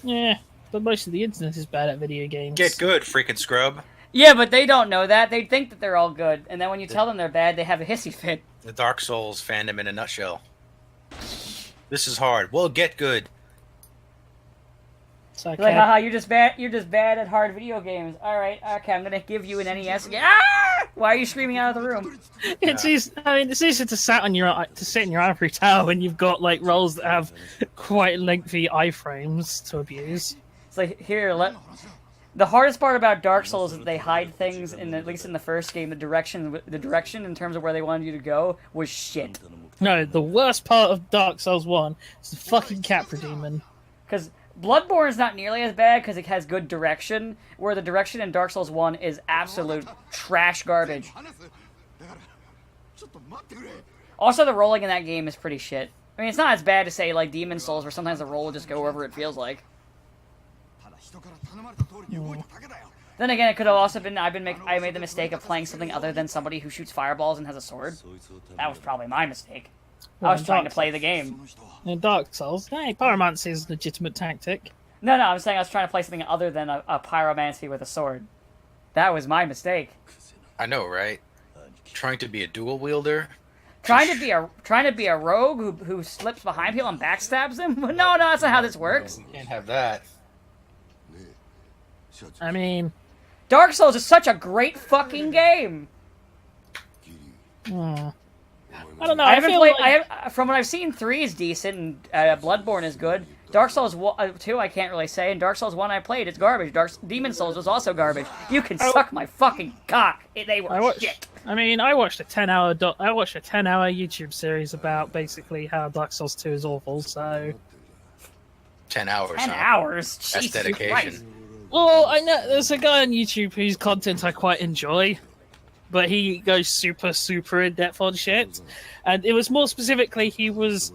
Speaker 2: Yeah, but most of the internet is bad at video games.
Speaker 3: Get good, freaking scrub.
Speaker 1: Yeah, but they don't know that. They think that they're all good. And then when you tell them they're bad, they have a hissy fit.
Speaker 3: The Dark Souls fandom in a nutshell. This is hard. Well, get good.
Speaker 2: It's okay.
Speaker 1: Like, haha, you're just bad at hard video games. Alright, okay, I'm gonna give you an NES. Ah! Why are you screaming out of the room?
Speaker 2: It's easy. I mean, it's easier to sit in your ivory tower when you've got like roles that have quite lengthy iframes to abuse.
Speaker 1: It's like, here, the hardest part about Dark Souls is that they hide things, at least in the first game, the direction in terms of where they wanted you to go was shit.
Speaker 2: No, the worst part of Dark Souls 1 is the fucking Capra Demon.
Speaker 1: Because Bloodborne is not nearly as bad because it has good direction, where the direction in Dark Souls 1 is absolute trash garbage. Also, the rolling in that game is pretty shit. I mean, it's not as bad to say, like, Demon Souls, where sometimes the roll will just go wherever it feels like. Then again, it could have also been I made the mistake of playing something other than somebody who shoots fireballs and has a sword. That was probably my mistake. I was trying to play the game.
Speaker 2: In Dark Souls, hey, pyromancy is a legitimate tactic.
Speaker 1: No, I'm saying I was trying to play something other than a pyromancy with a sword. That was my mistake.
Speaker 3: I know, right? Trying to be a dual wielder.
Speaker 1: Trying to be a rogue who slips behind people and backstabs them. No, that's not how this works.
Speaker 3: Can't have that.
Speaker 2: I mean,
Speaker 1: Dark Souls is such a great fucking game.
Speaker 2: I don't know.
Speaker 1: From what I've seen, 3 is decent, and Bloodborne is good. Dark Souls 2, I can't really say, and Dark Souls 1 I played, it's garbage. Demon Souls was also garbage. You can suck my fucking cock. They were shit.
Speaker 2: I mean, I watched a 10-hour YouTube series about basically how Dark Souls 2 is awful. So
Speaker 3: 10 hours.
Speaker 1: 10 hours.
Speaker 3: That's
Speaker 1: Jesus
Speaker 3: dedication.
Speaker 1: Christ.
Speaker 2: Well, I know there's a guy on YouTube whose content I quite enjoy, but he goes super in depth on shit. And it was more specifically, he was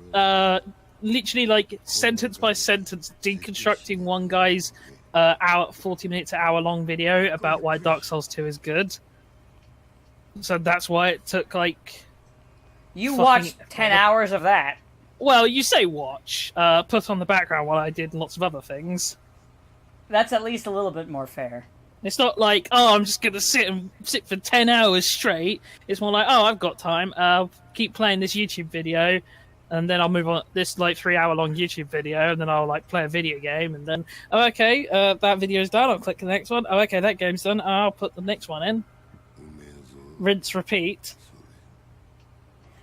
Speaker 2: literally like sentence by sentence deconstructing one guy's 40-minute to hour-long video about why Dark Souls 2 is good. So that's why it took like...
Speaker 1: You watched 10 hours of that.
Speaker 2: Well, you say watch. Put on the background while I did lots of other things.
Speaker 1: That's at least a little bit more fair.
Speaker 2: It's not like, oh, I'm just gonna sit for 10 hours straight. It's more like, oh, I've got time. I'll keep playing this YouTube video, and then I'll move on this like 3 hour long YouTube video, and then I'll like play a video game, and then okay, that video's done. I'll click the next one. Oh, okay, that game's done. I'll put the next one in. Rinse, repeat.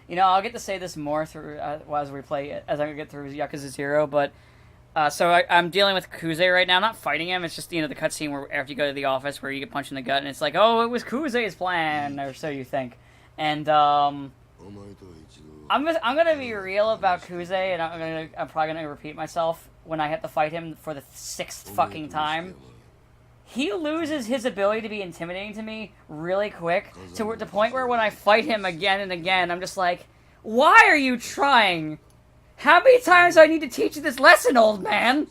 Speaker 1: You know, I'll get to say this more through as we play, as I get through Yakuza 0, but so I'm dealing with Kuze right now. I'm not fighting him. It's just, the cutscene where after you go to the office where you get punched in the gut, and it's like, oh, it was Kuze's plan, or so you think. And I'm gonna be real about Kuze, and I'm probably gonna repeat myself when I have to fight him for the 6th fucking time. He loses his ability to be intimidating to me really quick, to the point where when I fight him again and again, I'm just like, why are you trying? How many times do I need to teach you this lesson, old man?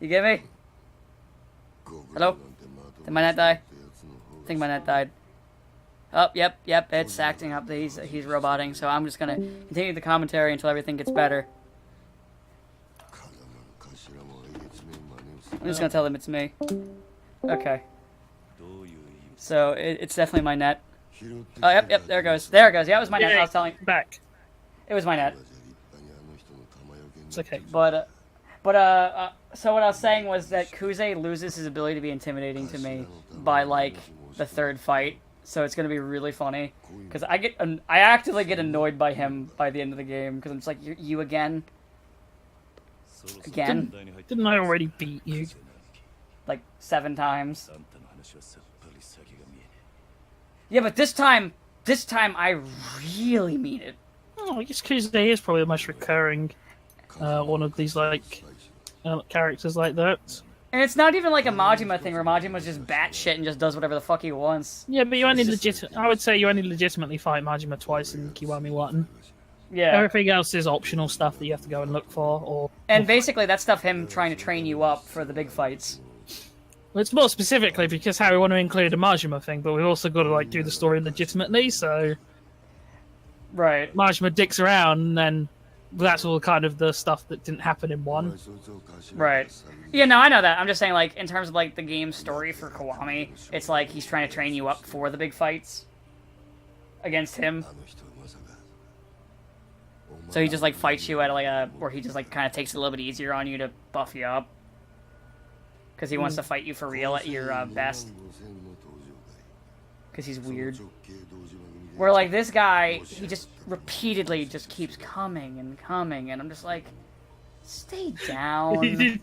Speaker 1: You get me? Hello? Did my net die? I think my net died. Oh, yep, it's acting up. He's roboting, so I'm just gonna continue the commentary until everything gets better. I'm just gonna tell them it's me. Okay. So, it's definitely my net. Oh, yep, there it goes. There it goes. Yeah, it was my net. I was telling.
Speaker 2: Back.
Speaker 1: It was my net.
Speaker 2: It's okay.
Speaker 1: But so what I was saying was that Kuze loses his ability to be intimidating to me by, like, the 3rd fight. So it's gonna be really funny. Because I actively get annoyed by him by the end of the game. Because I'm just like, you again? Again?
Speaker 2: Didn't I already beat you?
Speaker 1: Like, 7 times. Yeah, but this time I really mean it.
Speaker 2: Oh, I guess Kuze is probably the most recurring one of these, like, characters like that.
Speaker 1: And it's not even like a Majima thing where Majima's just batshit and just does whatever the fuck he wants.
Speaker 2: Yeah, but I would say you only legitimately fight Majima twice in Kiwami 1.
Speaker 1: Yeah.
Speaker 2: Everything else is optional stuff that you have to go and look for,
Speaker 1: And basically that's stuff him trying to train you up for the big fights.
Speaker 2: Well, it's more specifically because how we want to include a Majima thing, but we've also got to like do the story legitimately, so...
Speaker 1: Right.
Speaker 2: Majima dicks around, and then that's all kind of the stuff that didn't happen in 1.
Speaker 1: Right. Yeah, no, I know that. I'm just saying, like, in terms of, like, the game's story for Kiwami, it's like he's trying to train you up for the big fights against him. So he just, like, fights you at, like, where he just, like, kind of takes it a little bit easier on you to buff you up. Because he wants to fight you for real at your best. Because he's weird. Where, like, this guy, he just repeatedly just keeps coming, and I'm just like, stay down.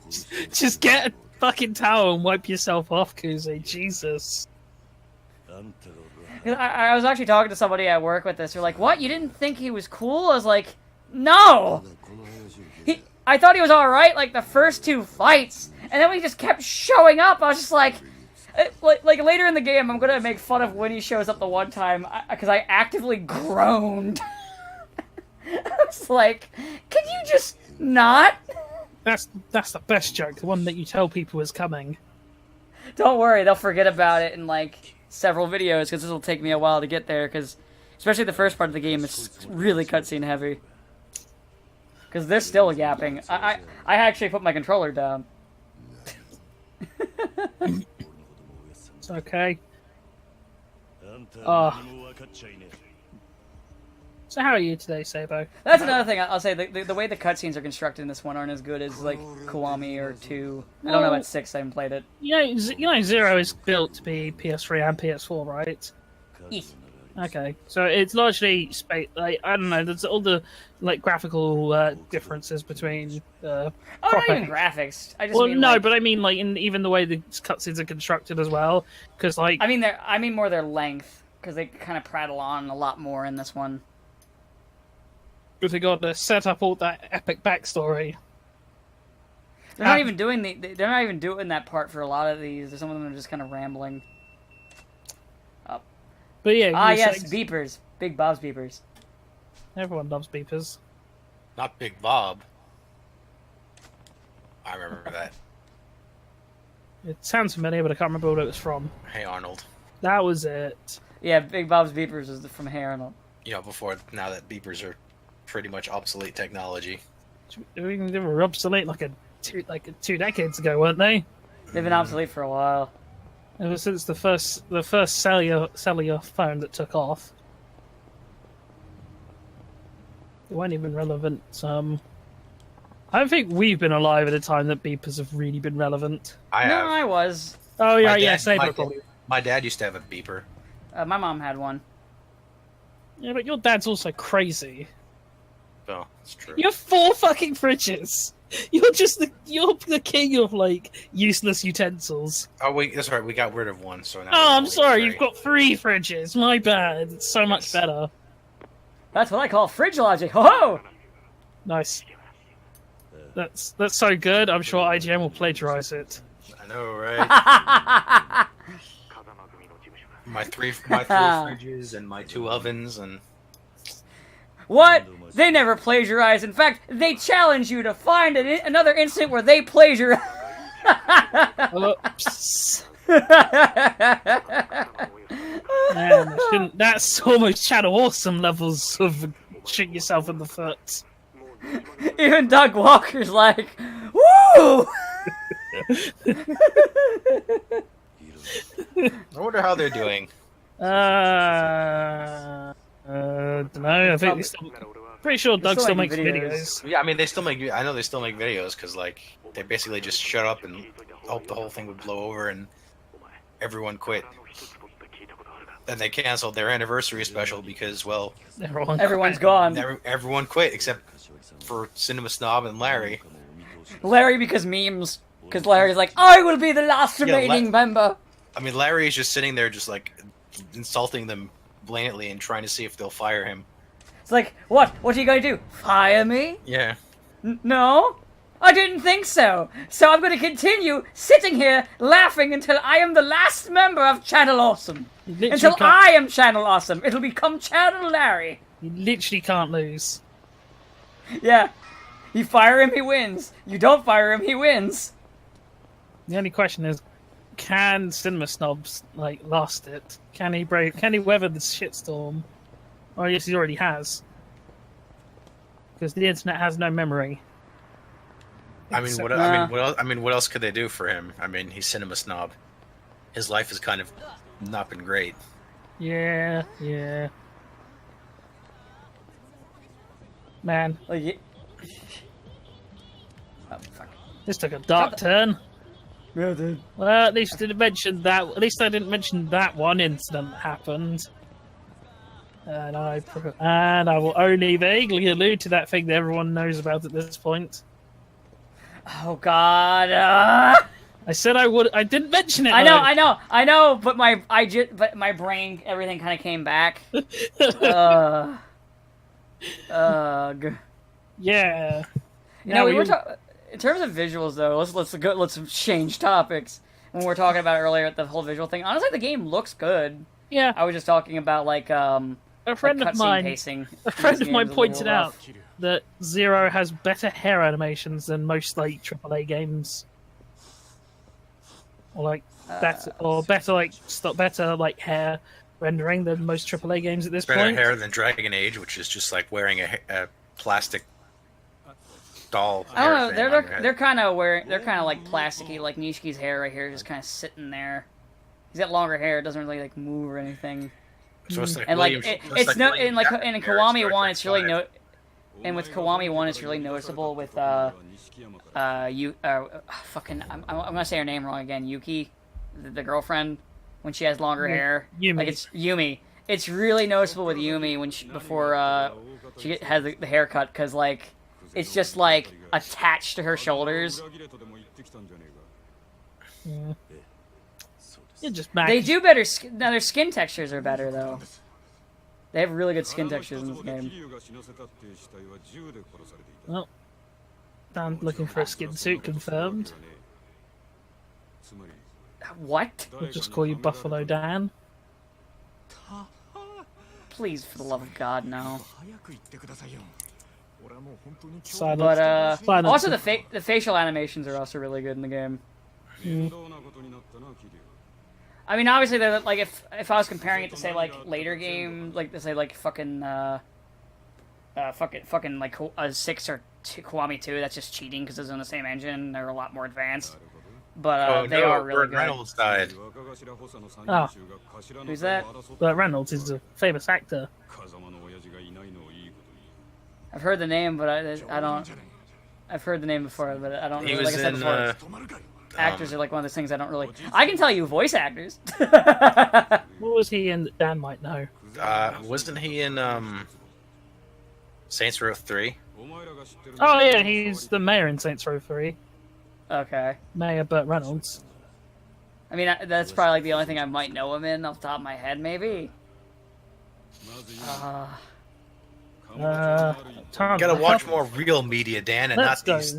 Speaker 2: Just get a fucking towel and wipe yourself off, Kuze. Jesus.
Speaker 1: I was actually talking to somebody at work with this. They're like, what? You didn't think he was cool? I was like, no! I thought he was alright, like, the first 2 fights, and then he just kept showing up. I was just like later in the game, I'm gonna make fun of when he shows up the one time, because I actively groaned. I was like, can you just not?
Speaker 2: That's the best joke, the one that you tell people is coming.
Speaker 1: Don't worry, they'll forget about it in, like, several videos, because this will take me a while to get there, because, especially the first part of the game, it's really cutscene heavy. Because they're still yapping. I actually put my controller down.
Speaker 2: It's okay. So how are you today, Sabo?
Speaker 1: That's another thing I'll say. The way the cutscenes are constructed in this one aren't as good as, like, Kiwami or 2. I don't know about 6, I haven't played it.
Speaker 2: You know, 0 is built to be PS3 and PS4, right?
Speaker 1: Yes.
Speaker 2: Okay, so it's largely I don't know. There's all the like graphical differences between.
Speaker 1: Not even graphics. I just
Speaker 2: well,
Speaker 1: mean,
Speaker 2: no,
Speaker 1: like,
Speaker 2: but I mean like in even the way the cutscenes are constructed as well. Because like
Speaker 1: I mean more their length, because they kind of prattle on a lot more in this one.
Speaker 2: Because they got to set up all that epic backstory.
Speaker 1: They're not even doing they're not even doing that part for a lot of these. Some of them are just kind of rambling.
Speaker 2: But yeah.
Speaker 1: Yes, beepers. Big Bob's beepers.
Speaker 2: Everyone loves beepers.
Speaker 3: Not Big Bob. I remember that.
Speaker 2: It sounds familiar, but I can't remember what it was from.
Speaker 3: Hey, Arnold.
Speaker 2: That was it.
Speaker 1: Yeah, Big Bob's beepers is from Hey Arnold.
Speaker 3: You know, before now that beepers are pretty much obsolete technology.
Speaker 2: They were obsolete like two decades ago, weren't they?
Speaker 1: They've been obsolete for a while.
Speaker 2: Ever since the first cellular phone that took off. They weren't even relevant. I don't think we've been alive at a time that beepers have really been relevant.
Speaker 3: I
Speaker 1: No,
Speaker 3: have.
Speaker 1: I was.
Speaker 2: Oh yeah,
Speaker 3: My
Speaker 2: yeah,
Speaker 3: dad-
Speaker 2: Saber
Speaker 3: my-
Speaker 2: probably.
Speaker 3: My dad used to have a beeper.
Speaker 1: My mom had one.
Speaker 2: Yeah, but your dad's also crazy.
Speaker 3: Well, it's true.
Speaker 2: You have 4 fucking fridges. You're the king of like useless utensils.
Speaker 3: Oh wait, that's right. We got rid of one, so now.
Speaker 2: Oh, I'm
Speaker 3: there's
Speaker 2: sorry.
Speaker 3: only
Speaker 2: You've got 3 fridges. My bad. It's so much better.
Speaker 1: That's what I call fridge logic. Ho-ho!
Speaker 2: Nice. That's so good. I'm sure IGN will plagiarize it.
Speaker 3: three. I know, right? my three fridges and my 2 ovens and.
Speaker 1: What? They never plagiarize. In fact, they challenge you to find another incident where they plagiarize.
Speaker 2: Oops. Man, that's almost Channel Awesome levels of shoot yourself in the foot.
Speaker 1: Even Doug Walker's like, woo!
Speaker 3: I wonder how they're doing.
Speaker 2: Don't know. I think they still, pretty sure Doug still makes videos.
Speaker 3: Yeah, I mean, they still make. I know they still make videos because, like, they basically just shut up and hope the whole thing would blow over and everyone quit. And they canceled their anniversary special because, well,
Speaker 1: Everyone's gone.
Speaker 3: everyone quit except for Cinema Snob and Larry.
Speaker 1: Larry because memes. Because Larry's like, I will be the last remaining member.
Speaker 3: I mean, Larry is just sitting there, just like insulting them blatantly and trying to see if they'll fire him.
Speaker 1: It's like, what? What are you going to do? Fire me?
Speaker 3: Yeah.
Speaker 1: No? I didn't think so. So I'm going to continue sitting here laughing until I am the last member of Channel Awesome. Until I am Channel Awesome. It'll become Channel Larry.
Speaker 2: You literally can't lose.
Speaker 1: Yeah. You fire him, he wins. You don't fire him, he wins.
Speaker 2: The only question is, can Cinema Snobs like last it? Can he weather the shitstorm? Or yes, he already has. Because the internet has no memory.
Speaker 3: I mean, what else could they do for him? I mean, he's Cinema Snob. His life has kind of not been great.
Speaker 2: Yeah. Man,
Speaker 1: Like, oh, fuck.
Speaker 2: this took a dark turn.
Speaker 1: Yeah, dude.
Speaker 2: Well, at least I didn't mention that. At least I didn't mention that one incident that happened. And I will only vaguely allude to that thing that everyone knows about at this point.
Speaker 1: Oh, God.
Speaker 2: I said I would. I didn't mention it.
Speaker 1: I know, but my brain, everything kind of came back. Ugh.
Speaker 2: Yeah.
Speaker 1: You know, we were in terms of visuals, though. Let's change topics. When we were talking about earlier the whole visual thing, honestly, the game looks good.
Speaker 2: Yeah.
Speaker 1: I was just talking about like
Speaker 2: A friend of mine.
Speaker 1: pacing.
Speaker 2: A friend of mine pointed out that Zero has better hair animations than most like AAA games. Or like better like hair rendering than most AAA games at this
Speaker 3: Better
Speaker 2: point.
Speaker 3: hair than Dragon Age, which is just like wearing a plastic doll.
Speaker 1: I don't know.
Speaker 3: hair thing on your head.
Speaker 1: They're kind of like plasticky, like Nishiki's hair right here, just kind of sitting there. He's got longer hair; it doesn't really like move or anything.
Speaker 3: So it's like
Speaker 1: And like
Speaker 3: William-
Speaker 1: it's no
Speaker 3: William
Speaker 1: in like
Speaker 3: Shatner
Speaker 1: in
Speaker 3: hair
Speaker 1: Kiwami
Speaker 3: Star
Speaker 1: 1,
Speaker 3: Trek
Speaker 1: it's really
Speaker 3: 5.
Speaker 1: and with Kiwami 1, it's really noticeable with fucking I'm gonna say her name wrong again. Yuki, the girlfriend, when she has longer hair.
Speaker 2: Yumi.
Speaker 1: Like it's Yumi. It's really noticeable with Yumi when before she has the haircut, because like it's just like attached to her shoulders.
Speaker 2: Yeah. You're just back.
Speaker 1: They do better. Now their skin textures are better though. They have really good skin textures in this game.
Speaker 2: Well, Dan looking for a skin suit confirmed.
Speaker 1: What?
Speaker 2: We'll just call you Buffalo Dan.
Speaker 1: Please, for the love of God, no.
Speaker 2: Silence.
Speaker 1: But
Speaker 2: Silence.
Speaker 1: also the facial animations are also really good in the game. I mean, obviously, they're like if I was comparing it to say like later game, like to say like fucking fucking like a 6 or Kiwami 2, that's just cheating because it's on the same engine. They're a lot more advanced, but they are really
Speaker 3: Burt
Speaker 1: good.
Speaker 3: Reynolds died.
Speaker 2: Oh,
Speaker 1: Who's that?
Speaker 2: Burt Reynolds is a famous actor.
Speaker 1: I've heard the name, but I don't. I've heard the name before, but I don't.
Speaker 3: He
Speaker 1: Really,
Speaker 3: was
Speaker 1: like I said
Speaker 3: in.
Speaker 1: before, actors are like one of those things I don't really. I can tell you voice actors.
Speaker 2: What was he in that Dan might know?
Speaker 3: Wasn't he in Saints Row 3?
Speaker 2: Oh yeah, he's the mayor in Saints Row 3.
Speaker 1: Okay.
Speaker 2: Mayor Burt Reynolds.
Speaker 1: I mean, that's probably like the only thing I might know him in off the top of my head, maybe.
Speaker 3: Gotta watch more real media, Dan, and
Speaker 2: Let's
Speaker 3: not
Speaker 2: go.
Speaker 3: these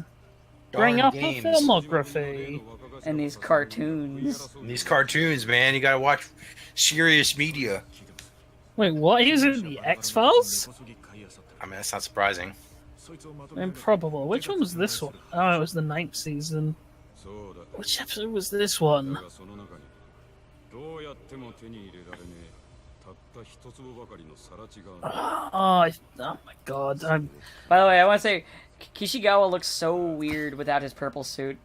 Speaker 2: Bring
Speaker 3: darn
Speaker 2: up
Speaker 3: games.
Speaker 2: a filmography.
Speaker 1: And these cartoons.
Speaker 3: These cartoons, man. You gotta watch serious media.
Speaker 2: Wait, what? He was in the X-Files?
Speaker 3: I mean, that's not surprising.
Speaker 2: Improbable. Which one was this one? Oh, it was the 9th season. Which episode was this one? Oh my god.
Speaker 1: By the way, I want to say, Kishigawa looks so weird without his purple suit.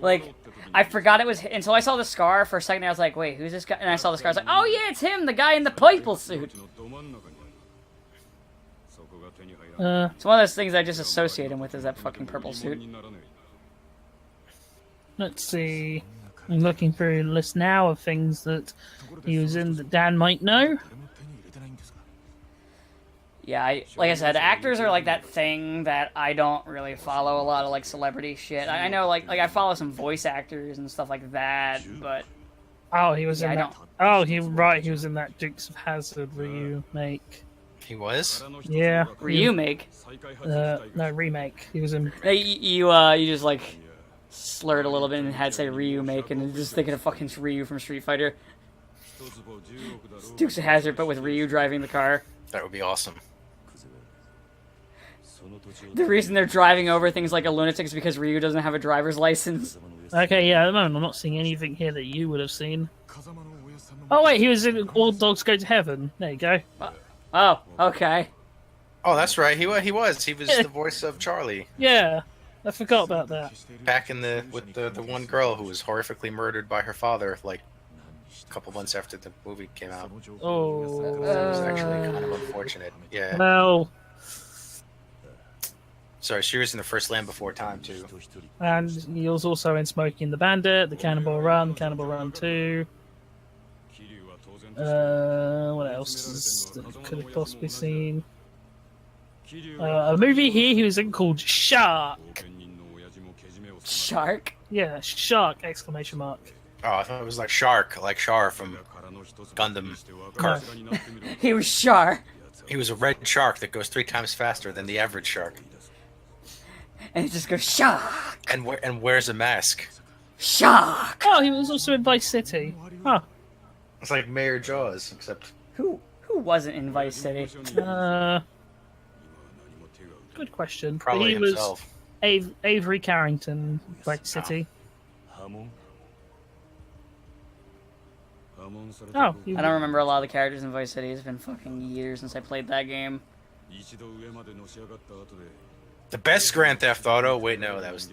Speaker 1: Like, I forgot it was until I saw the scar for a second. I was like, "Wait, who's this guy?" And I saw the scar. I was like, "Oh yeah, it's him, the guy in the purple suit." It's one of those things I just associate him with is that fucking purple suit.
Speaker 2: Let's see. I'm looking through a list now of things that he was in that Dan might know.
Speaker 1: Yeah, like I said, actors are like that thing that I don't really follow a lot of like celebrity shit. I know like I follow some voice actors and stuff like that, but
Speaker 2: Oh, he was
Speaker 1: Yeah,
Speaker 2: in
Speaker 1: I
Speaker 2: that. Oh, he was in that Dukes of Hazzard remake.
Speaker 3: He was?
Speaker 2: Yeah,
Speaker 1: remake.
Speaker 2: no remake. He was in.
Speaker 1: You just like slurred a little bit and had to say Ryu make, and just thinking of fucking Ryu from Street Fighter. Dukes of Hazzard, but with Ryu driving the car.
Speaker 3: That would be awesome.
Speaker 1: The reason they're driving over things like a lunatic is because Ryu doesn't have a driver's license.
Speaker 2: Okay, yeah, at the moment I'm not seeing anything here that you would have seen. Oh wait, he was in All Dogs Go to Heaven. There you go.
Speaker 1: Oh, okay.
Speaker 3: Oh, that's right. He was. He was the voice of Charlie
Speaker 2: Yeah, I forgot about that.
Speaker 3: back in with the one girl who was horrifically murdered by her father, like a couple months after the movie came out.
Speaker 2: Oh,
Speaker 3: It was actually kind of unfortunate. Yeah.
Speaker 2: well,
Speaker 3: Sorry, she was in the first Land Before Time too.
Speaker 2: and he was also in Smokey and the Bandit, The Cannonball Run, Cannonball Run 2. What else could have possibly seen? A movie here he was in called Shark.
Speaker 1: Shark?
Speaker 2: Yeah, Shark! Exclamation mark.
Speaker 3: Oh, I thought it was like Shark, like Char from Gundam. Car.
Speaker 1: He was Char.
Speaker 3: He was a red shark that goes 3 times faster than the average shark,
Speaker 1: And he just goes, Shark!
Speaker 3: and wears a mask.
Speaker 1: Shark!
Speaker 2: Oh, he was also in Vice City. Huh.
Speaker 3: It's like Mayor Jaws, except
Speaker 1: Who wasn't in Vice City?
Speaker 2: Good question.
Speaker 3: probably
Speaker 2: he
Speaker 3: himself.
Speaker 2: was Avery Carrington, Vice City. Oh,
Speaker 1: I don't remember a lot of the characters in Vice City. It's been fucking years since I played that game.
Speaker 3: The best Grand Theft Auto. Wait, no, that was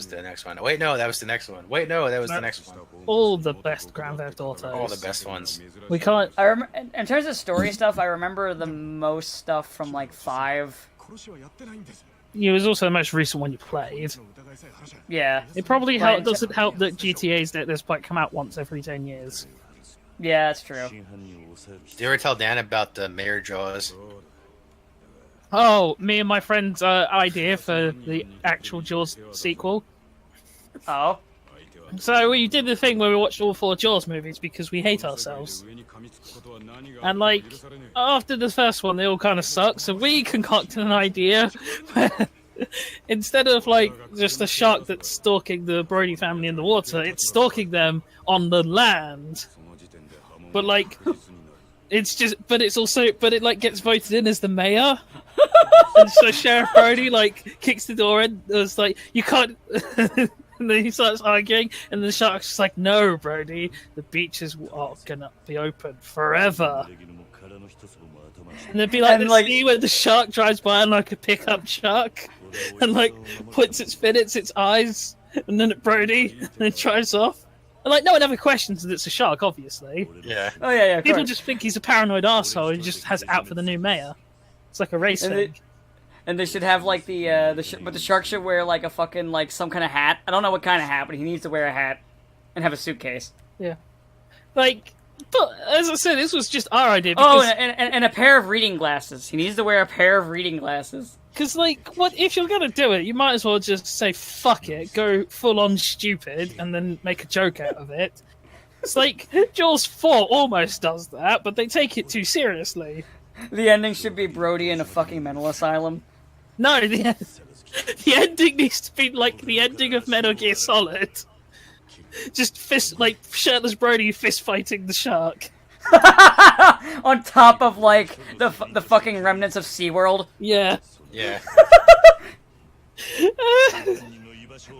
Speaker 3: the next one. Wait, no, that was the next one. Wait, no, that was the next one.
Speaker 2: all the best Grand Theft Autos.
Speaker 3: All the best ones.
Speaker 2: We can't.
Speaker 1: I remember, in terms of story stuff, I remember the most stuff from like 5.
Speaker 2: It was also the most recent one you played.
Speaker 1: Yeah.
Speaker 2: It probably doesn't help that GTA's at this point come out once every 10 years.
Speaker 1: Yeah, that's true.
Speaker 3: Did you ever tell Dan about the Mayor Jaws?
Speaker 2: Oh, me and my friend's idea for the actual Jaws sequel.
Speaker 1: Oh.
Speaker 2: So we did the thing where we watched all 4 Jaws movies because we hate ourselves. And like, after the first one, they all kind of suck, so we concocted an idea where instead of like just a shark that's stalking the Brody family in the water, it's stalking them on the land. But like, it like gets voted in as the mayor. And so Sheriff Brody like kicks the door in. It was like, you can't. And then he starts arguing, and the shark's just like, "No, Brody, the beaches are gonna be open forever." And there'd be like
Speaker 1: And,
Speaker 2: this
Speaker 1: like-
Speaker 2: scene where the shark drives by on like a pickup truck, and like puts its fin, its eyes, and then at Brody, and then drives off. And like no one ever questions that it's a shark, obviously.
Speaker 3: Yeah.
Speaker 1: Oh yeah, of
Speaker 2: People
Speaker 1: course.
Speaker 2: just think he's a paranoid asshole who just has it out for the new mayor. It's like a race
Speaker 1: And
Speaker 2: thing.
Speaker 1: And they should have like but the shark should wear like a fucking like some kind of hat. I don't know what kind of hat, but he needs to wear a hat and have a suitcase.
Speaker 2: Yeah. Like, but as I said, this was just our idea.
Speaker 1: Oh,
Speaker 2: Because,
Speaker 1: and a pair of reading glasses. He needs to wear a pair of reading glasses.
Speaker 2: Because, like, what if you're gonna do it? You might as well just say fuck it, go full on stupid, and then make a joke out of it. It's like Jaws 4 almost does that, but they take it too seriously.
Speaker 1: The ending should be Brody in a fucking mental asylum.
Speaker 2: No, the ending needs to be like the ending of Metal Gear Solid. Just shirtless Brody fist fighting the shark.
Speaker 1: On top of like the fucking remnants of SeaWorld.
Speaker 2: Yeah.
Speaker 3: Yeah.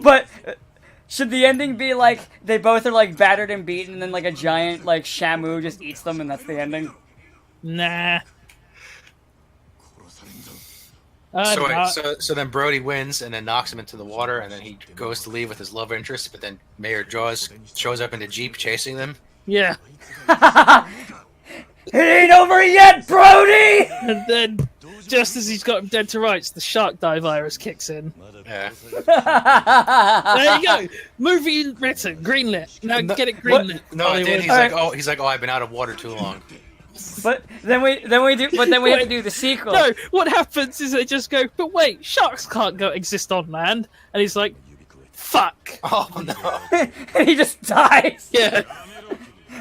Speaker 1: But should the ending be like they both are like battered and beaten, and then like a giant like Shamu just eats them, and that's the ending?
Speaker 2: Nah.
Speaker 3: So then Brody wins and then knocks him into the water, and then he goes to leave with his love interest, but then Mayor Jaws shows up in a Jeep chasing them.
Speaker 2: Yeah.
Speaker 1: It ain't over yet, Brody!
Speaker 2: And then, just as he's got him dead to rights, the shark dye virus kicks in.
Speaker 3: Yeah.
Speaker 2: There you go. Movie written, greenlit. Now get it greenlit.
Speaker 3: No, it did.
Speaker 2: Hollywood.
Speaker 3: He's like, I've been out of water too long.
Speaker 1: But then we have to do the sequel.
Speaker 2: No, what happens is they just go, but wait, sharks can't exist on land. And he's like, fuck.
Speaker 3: Oh no.
Speaker 1: And he just dies.
Speaker 2: Yeah.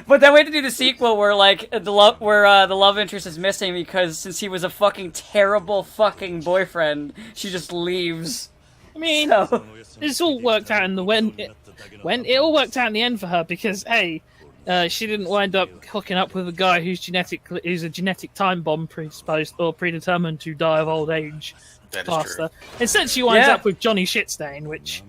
Speaker 1: But then we have to do the sequel where like the love interest is missing because since he was a fucking terrible fucking boyfriend, she just leaves.
Speaker 2: I mean,
Speaker 1: So
Speaker 2: it's all worked out in the it all worked out in the end for her because hey, she didn't wind up hooking up with a guy who's a genetic time bomb predisposed or predetermined to die of old age
Speaker 3: That is
Speaker 2: faster. Instead, she winds
Speaker 1: Yeah.
Speaker 2: up with Johnny Shitstain, which.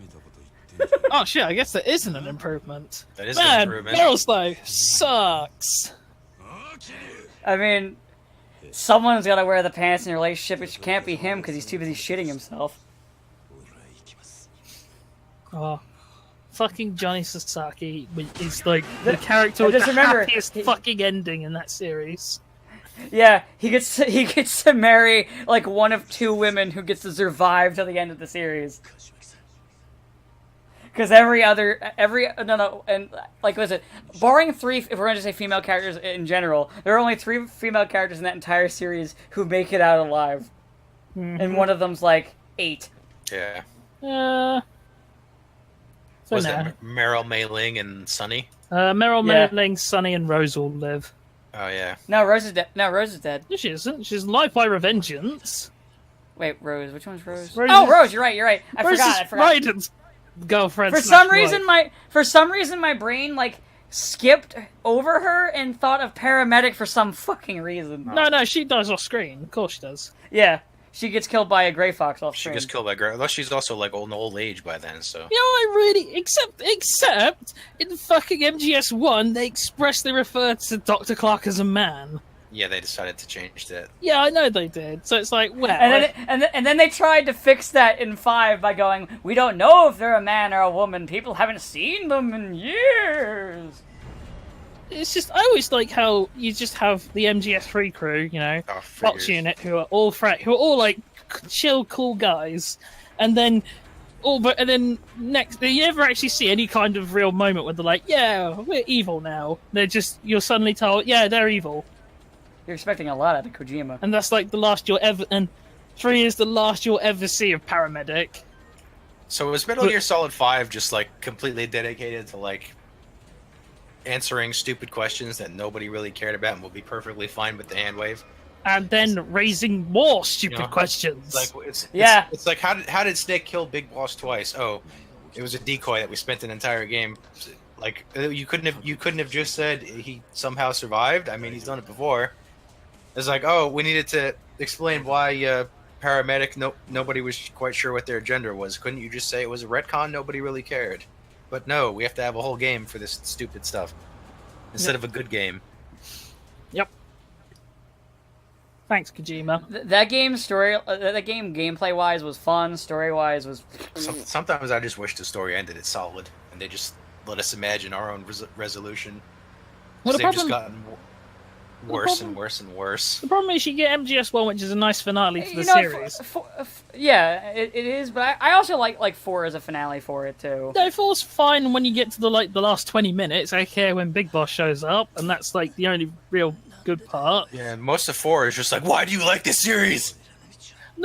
Speaker 2: Oh shit! I guess that isn't an improvement.
Speaker 3: That is an
Speaker 2: Man,
Speaker 3: improvement.
Speaker 2: Barrel's though sucks.
Speaker 1: I mean, someone's got to wear the pants in a relationship, which can't be him because he's too busy shitting himself.
Speaker 2: Oh, fucking Johnny Sasaki is like the character with
Speaker 1: just
Speaker 2: the
Speaker 1: remember,
Speaker 2: happiest fucking ending in that series.
Speaker 1: Yeah, he gets to marry like one of two women who gets to survive till the end of the series. Because and like, was it, barring three, if we're going to say female characters in general, there are only 3 female characters in that entire series who make it out alive. And one of them's like 8.
Speaker 3: Yeah.
Speaker 2: So
Speaker 3: Was
Speaker 2: now,
Speaker 3: it Meryl Mei-Ling and Sunny?
Speaker 2: Meryl
Speaker 1: Yeah.
Speaker 2: Mei-Ling, Sunny, and Rose all live.
Speaker 3: Oh yeah.
Speaker 1: No, Rose is dead. No, Rose is dead.
Speaker 2: No, she isn't. She's alive by revengeance.
Speaker 1: Wait, Rose. Which one's Rose?
Speaker 2: Rose
Speaker 1: Oh,
Speaker 2: is-
Speaker 1: Rose. You're right. I
Speaker 2: Rose
Speaker 1: forgot.
Speaker 2: is Raiden's girlfriend.
Speaker 1: For some reason, my brain like skipped over her and thought of paramedic for some fucking reason.
Speaker 2: No, she dies off screen. Of course she does.
Speaker 1: Yeah, she gets killed by a gray fox off
Speaker 3: She
Speaker 1: screen.
Speaker 3: gets killed by Greg. Unless she's also like old age by then, so.
Speaker 2: You know, I really except in fucking MGS1, they expressly referred to Dr. Clark as a man.
Speaker 3: Yeah, they decided to change that.
Speaker 2: Yeah, I know they did. So it's like, well,
Speaker 1: And then they tried to fix that in 5 by going, we don't know if they're a man or a woman. People haven't seen them in years.
Speaker 2: it's just I always like how you just have the MGS3 crew, you know,
Speaker 3: Oh,
Speaker 2: Fox
Speaker 3: figures.
Speaker 2: unit, who are all like chill, cool guys, and then. And then next, you never actually see any kind of real moment where they're like, "Yeah, we're evil now." You're suddenly told, "Yeah, they're evil,"
Speaker 1: You're expecting a lot out of Kojima.
Speaker 2: and that's like the last you'll ever. And 3 is the last you'll ever see of paramedic.
Speaker 3: So was Metal Gear Solid 5 just like completely dedicated to like answering stupid questions that nobody really cared about and will be perfectly fine with the hand wave?
Speaker 2: And then raising more stupid questions.
Speaker 3: Like
Speaker 1: Yeah.
Speaker 3: it's like how did Snake kill Big Boss twice? Oh, it was a decoy that we spent an entire game. Like you couldn't have just said he somehow survived. I mean, he's done it before. It's like, oh, we needed to explain why paramedic, nobody was quite sure what their gender was. Couldn't you just say it was a retcon? Nobody really cared. But no, we have to have a whole game for this stupid stuff instead of a good game.
Speaker 2: Yep. Thanks, Kojima.
Speaker 1: That game gameplay wise was fun. Story wise was.
Speaker 3: Sometimes I just wish the story ended it solid, and they just let us imagine our own resolution.
Speaker 2: Well,
Speaker 3: They've just gotten worse and worse and worse.
Speaker 2: The problem is you get MGS1, which is a nice finale for the series.
Speaker 1: Yeah, it is, but I also like 4 as a finale for it too.
Speaker 2: No, 4's fine when you get to the last 20 minutes. Okay, when Big Boss shows up, and that's like the only real good part.
Speaker 3: Yeah, and most of 4 is just like, why do you like this series?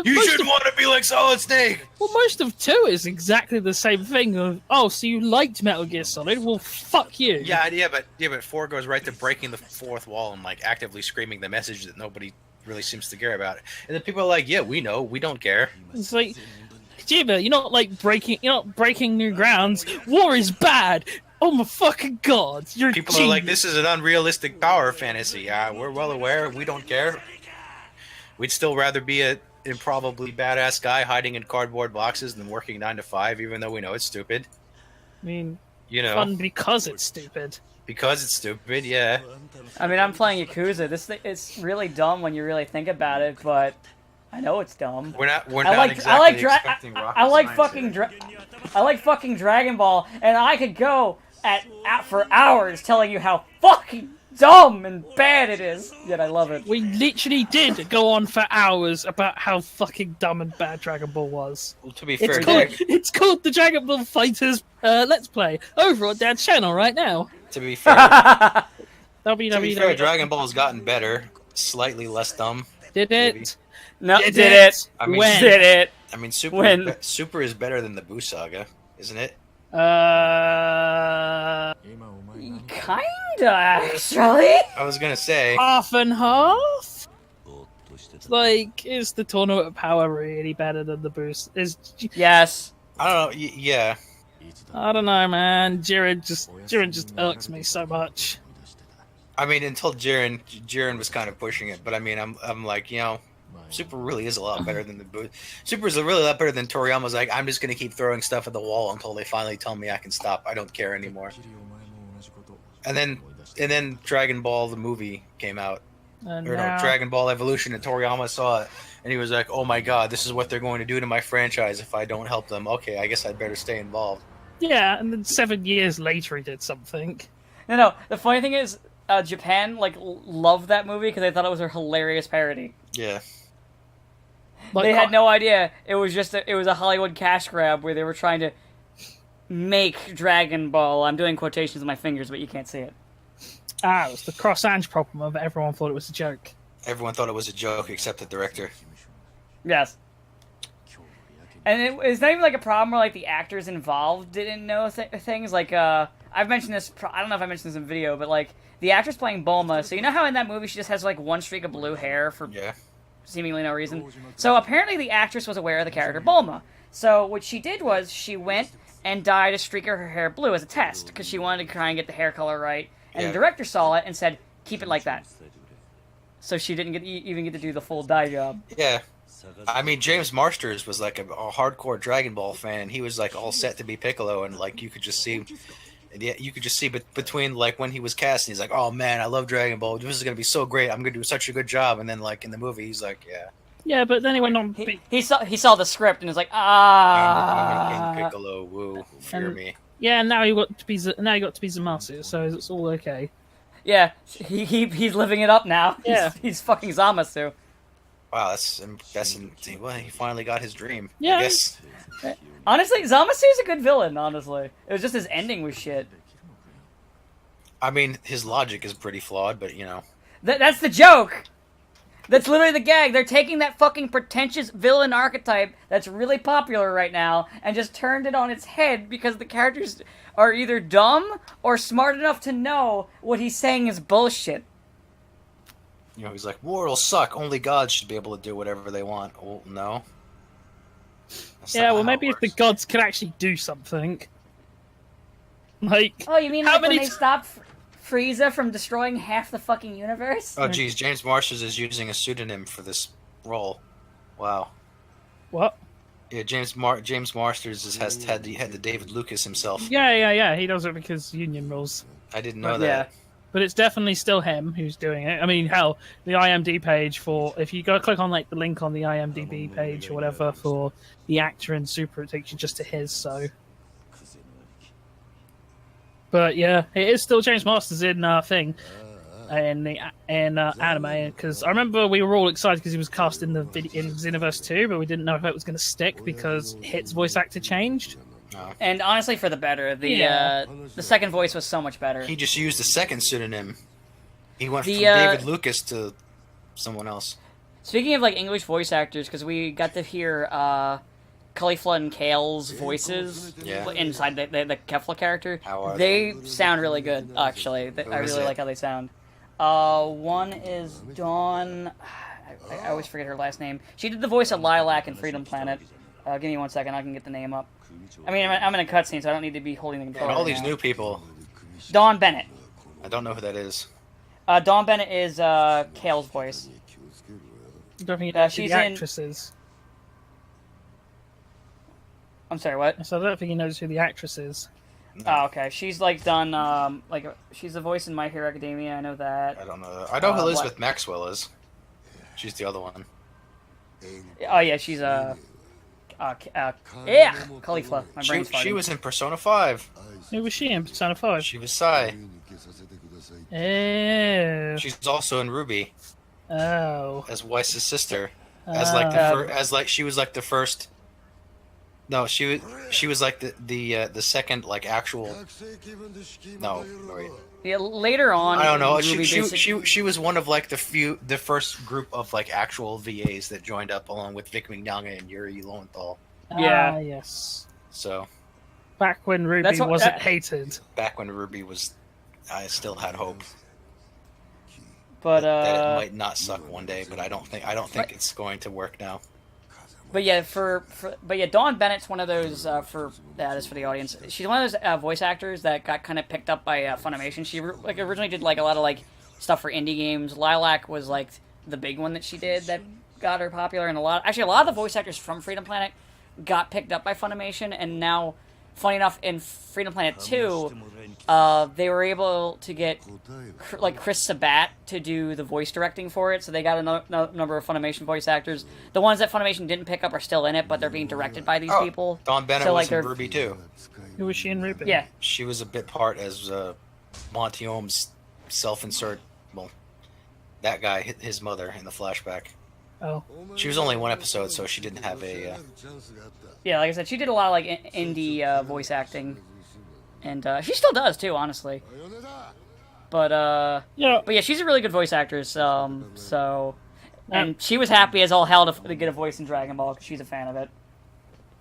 Speaker 3: You
Speaker 2: Most
Speaker 3: should want to be like Solid Snake.
Speaker 2: Well, most of 2 is exactly the same thing. Of so you liked Metal Gear Solid? Well, fuck you.
Speaker 3: Yeah, but 4 goes right to breaking the fourth wall and like actively screaming the message that nobody really seems to care about. And then people are like, yeah, we know, we don't care.
Speaker 2: It's like, Kojima, you're not breaking new grounds. War is bad. Oh my fucking god! You're
Speaker 3: People are like, this is an unrealistic power fantasy. We're well aware. We don't care. We'd still rather be a improbably badass guy hiding in cardboard boxes than working 9 to 5, even though we know it's stupid.
Speaker 2: I mean,
Speaker 3: fun
Speaker 2: because it's stupid.
Speaker 3: Because it's stupid, yeah.
Speaker 1: I mean, I'm playing Yakuza. It's really dumb when you really think about it, but I know it's dumb.
Speaker 3: We're not exactly expecting rocket
Speaker 1: I like fucking Dragon Ball, and I could go for hours telling you how fucking dumb and bad it is. Yet I love it.
Speaker 2: We literally did go on for hours about how fucking dumb and bad Dragon Ball was.
Speaker 3: Well, to be fair,
Speaker 2: It's called the Dragon Ball Fighters Let's Play over on Dad's channel right now.
Speaker 3: to be fair,
Speaker 2: www.
Speaker 3: Dragon Ball's gotten better, slightly less dumb.
Speaker 2: Did
Speaker 3: maybe.
Speaker 2: it?
Speaker 1: No,
Speaker 2: Did
Speaker 1: did
Speaker 2: it?
Speaker 1: it?
Speaker 3: I mean,
Speaker 2: When?
Speaker 1: Did it?
Speaker 3: I mean,
Speaker 1: When?
Speaker 3: Super is better than the Buu Saga, isn't it?
Speaker 1: Kinda, actually.
Speaker 3: I was gonna say.
Speaker 2: Half and half? Like, is the Tournament of Power really better than the Boost?
Speaker 1: Yes.
Speaker 3: I don't know. Yeah.
Speaker 2: I don't know, man. Jiren just irks me so much.
Speaker 3: I mean, until Jiren was kind of pushing it, but I mean, I'm like, Super really is a lot better than the Buu. Super is really a lot better than Toriyama's. Like, I'm just gonna keep throwing stuff at the wall until they finally tell me I can stop. I don't care anymore. And then Dragon Ball the movie came out. Dragon Ball Evolution, and Toriyama saw it, and he was like, "Oh my god, this is what they're going to do to my franchise if I don't help them. Okay, I guess I'd better stay involved."
Speaker 2: Yeah, and then 7 years later he did something.
Speaker 1: No. The funny thing is, Japan loved that movie because they thought it was a hilarious parody.
Speaker 3: Yeah.
Speaker 1: They had no idea it was a Hollywood cash grab where they were trying to make Dragon Ball. I'm doing quotations with my fingers, but you can't see it.
Speaker 2: It was the cross-ange problem of everyone thought it was a joke.
Speaker 3: Everyone thought it was a joke except the director.
Speaker 1: Yes. And it's not even like a problem where the actors involved didn't know things. I've mentioned this. I don't know if I mentioned this in video, but the actress playing Bulma. So you know how in that movie she just has one streak of blue hair for seemingly no reason. So apparently the actress was aware of the character Bulma. So what she did was she went and dyed a streak of her hair blue as a test because she wanted to try and get the hair color right. And the director saw it and said, "Keep it like that." So she didn't even get to do the full dye job.
Speaker 3: Yeah. I mean, James Marsters was a hardcore Dragon Ball fan, and he was all set to be Piccolo, and you could just see, between when he was cast, and he's like, "Oh man, I love Dragon Ball. This is gonna be so great. I'm gonna do such a good job." And then in the movie, he's like, "Yeah."
Speaker 2: Yeah, but then he went on.
Speaker 1: He saw the script and was like,
Speaker 3: I'm King Piccolo. Woo, fear me.
Speaker 2: Yeah, and now he got to be Zamasu, so it's all okay.
Speaker 1: Yeah, he's living it up now.
Speaker 2: Yeah,
Speaker 1: he's fucking Zamasu.
Speaker 3: Wow, that's well, he finally got his dream.
Speaker 2: Yeah.
Speaker 3: I guess.
Speaker 1: Honestly, Zamasu's a good villain. Honestly, it was just his ending was shit.
Speaker 3: I mean, his logic is pretty flawed, but
Speaker 1: That's the joke. That's literally the gag. They're taking that fucking pretentious villain archetype that's really popular right now and just turned it on its head because the characters are either dumb or smart enough to know what he's saying is bullshit.
Speaker 3: He's like, war will suck. Only gods should be able to do whatever they want. Well, no.
Speaker 2: Yeah, well, maybe if the gods could actually do something.
Speaker 1: Oh, you mean when they stopped Frieza from destroying half the fucking universe?
Speaker 3: Oh, geez, James Marsters is using a pseudonym for this role. Wow.
Speaker 2: What?
Speaker 3: Yeah, James Marsters has had the David Lucas himself.
Speaker 2: Yeah. He does it because union rules.
Speaker 3: I didn't know
Speaker 1: Yeah.
Speaker 3: that.
Speaker 2: But it's definitely still him who's doing it. I mean, hell, the IMDb page if you go click on like the link on the IMDb page or whatever for the actor in Super, it takes you just to his. So, but yeah, it is still James Masters in thing in anime, because I remember we were all excited because he was cast in in Xenoverse 2, but we didn't know if it was going to stick because Hit's voice actor changed.
Speaker 3: No.
Speaker 1: And honestly, for the better. The second voice was so much better.
Speaker 3: He just used a second pseudonym. He went from
Speaker 1: The,
Speaker 3: David Lucas to someone else.
Speaker 1: Speaking of like English voice actors, because we got to hear Caulifla and Kale's voices inside the Kefla character.
Speaker 3: How are
Speaker 1: they sound really good, actually. I really like how they sound. One is Dawn. I always forget her last name. She did the voice of Lilac in Freedom Planet. Give me 1 second, I can get the name up. I mean, I'm in a cutscene, so I don't need to be holding the controller.
Speaker 3: And all
Speaker 1: right
Speaker 3: these
Speaker 1: now.
Speaker 3: new people.
Speaker 1: Dawn Bennett.
Speaker 3: I don't know who that is.
Speaker 1: Dawn Bennett is Kale's voice.
Speaker 2: I don't think you know who
Speaker 1: she's
Speaker 2: the
Speaker 1: in-
Speaker 2: actress is.
Speaker 1: I'm sorry, what?
Speaker 2: So I don't think he knows who the actress is.
Speaker 1: Oh, okay. She's like done she's the voice in My Hero Academia. I know that.
Speaker 3: I don't know that. I know who Elizabeth Maxwell is. She's the other one.
Speaker 1: Oh yeah, she's Caulifla. My brain's
Speaker 3: She
Speaker 1: farting.
Speaker 3: was in Persona 5.
Speaker 2: Who was she in Persona 5?
Speaker 3: She was Sai.
Speaker 2: Oh.
Speaker 3: She's also in Ruby
Speaker 2: Oh.
Speaker 3: as Weiss's sister. She was like the first. No, she was like the second like actual. No, wait.
Speaker 1: Yeah, later on.
Speaker 3: I don't know.
Speaker 1: Ruby
Speaker 3: She was one of like the first group of like actual VAs that joined up along with Vic Mignogna and Yuri Lowenthal.
Speaker 1: Yeah.
Speaker 2: Ah, yes.
Speaker 3: So
Speaker 2: Back when Ruby wasn't hated.
Speaker 3: back when Ruby was, I still had hope
Speaker 1: But
Speaker 3: that it might not suck one day. But I don't think it's going to work now.
Speaker 1: But yeah, Dawn Bennett's one of those is for the audience. She's one of those voice actors that got kind of picked up by Funimation. She originally did like a lot of like stuff for indie games. Lilac was like the big one that she did that got her popular, and a lot of the voice actors from Freedom Planet got picked up by Funimation, and now, funny enough, in Freedom Planet 2, they were able to get like Chris Sabat to do the voice directing for it, so they got a number of Funimation voice actors. The ones that Funimation didn't pick up are still in it, but they're being directed by these people.
Speaker 3: Dawn Bennett was in Ruby too.
Speaker 2: Who was she in Ruby?
Speaker 1: Yeah.
Speaker 3: She was a bit part as Monty Ohm's self-insert. Well, that guy hit his mother in the flashback.
Speaker 2: Oh.
Speaker 3: She was only one episode, so she didn't have a.
Speaker 1: Yeah, like I said, she did a lot of like indie voice acting, and she still does too, honestly. But yeah, she's a really good voice actress. And she was happy as all hell to get a voice in Dragon Ball because she's a fan of it.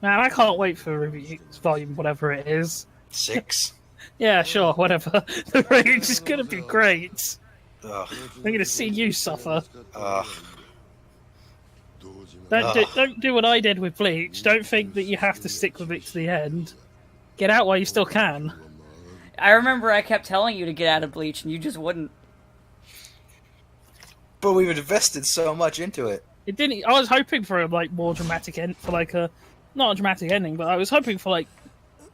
Speaker 2: Man, I can't wait for Ruby Volume, whatever it is.
Speaker 3: 6.
Speaker 2: Yeah, sure, whatever. The range is gonna be great.
Speaker 3: Ugh.
Speaker 2: I'm gonna see you suffer.
Speaker 3: Ugh.
Speaker 2: Don't do what I did with Bleach. Don't think that you have to stick with it to the end. Get out while you still can.
Speaker 1: I remember I kept telling you to get out of Bleach, and you just wouldn't.
Speaker 3: But we've invested so much into it.
Speaker 2: It didn't. I was hoping for a like more dramatic end, for like a not a dramatic ending, but I was hoping for like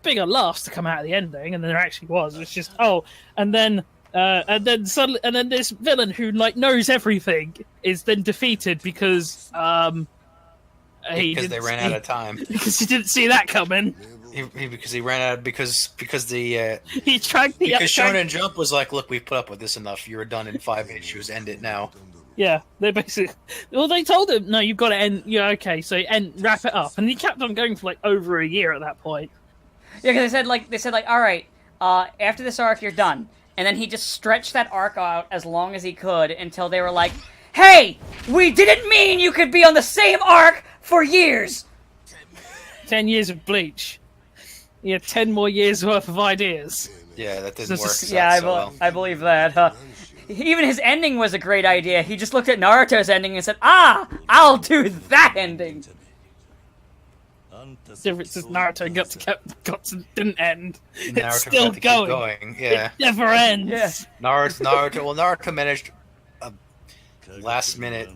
Speaker 2: bigger laughs to come out of the ending, and there actually was. It's just and then suddenly, and then this villain who like knows everything is then defeated because
Speaker 3: Because they ran out of time.
Speaker 2: Because he didn't see that coming.
Speaker 3: Because he ran out because the
Speaker 2: he tracked the
Speaker 3: because Shonen Jump was like, look, we put up with this enough. You were done in 5 issues. End it now.
Speaker 2: Yeah, they basically. Well, they told him, no, you've got to end. Yeah, okay, so wrap it up, and he kept on going for like over a year at that point.
Speaker 1: Yeah, because they said like, all right, after this arc, you're done, and then he just stretched that arc out as long as he could until they were like, hey, we didn't mean you could be on the same arc for years.
Speaker 2: 10 years of Bleach. You had 10 more years worth of ideas.
Speaker 3: Yeah, that didn't work.
Speaker 1: Yeah, I believe that. Even his ending was a great idea. He just looked at Naruto's ending and said, I'll do that ending.
Speaker 2: The difference is Naruto didn't end.
Speaker 3: Naruto
Speaker 2: It's still
Speaker 3: got to keep
Speaker 2: going.
Speaker 3: Yeah.
Speaker 2: It never ends.
Speaker 1: Yeah.
Speaker 3: Naruto managed a last minute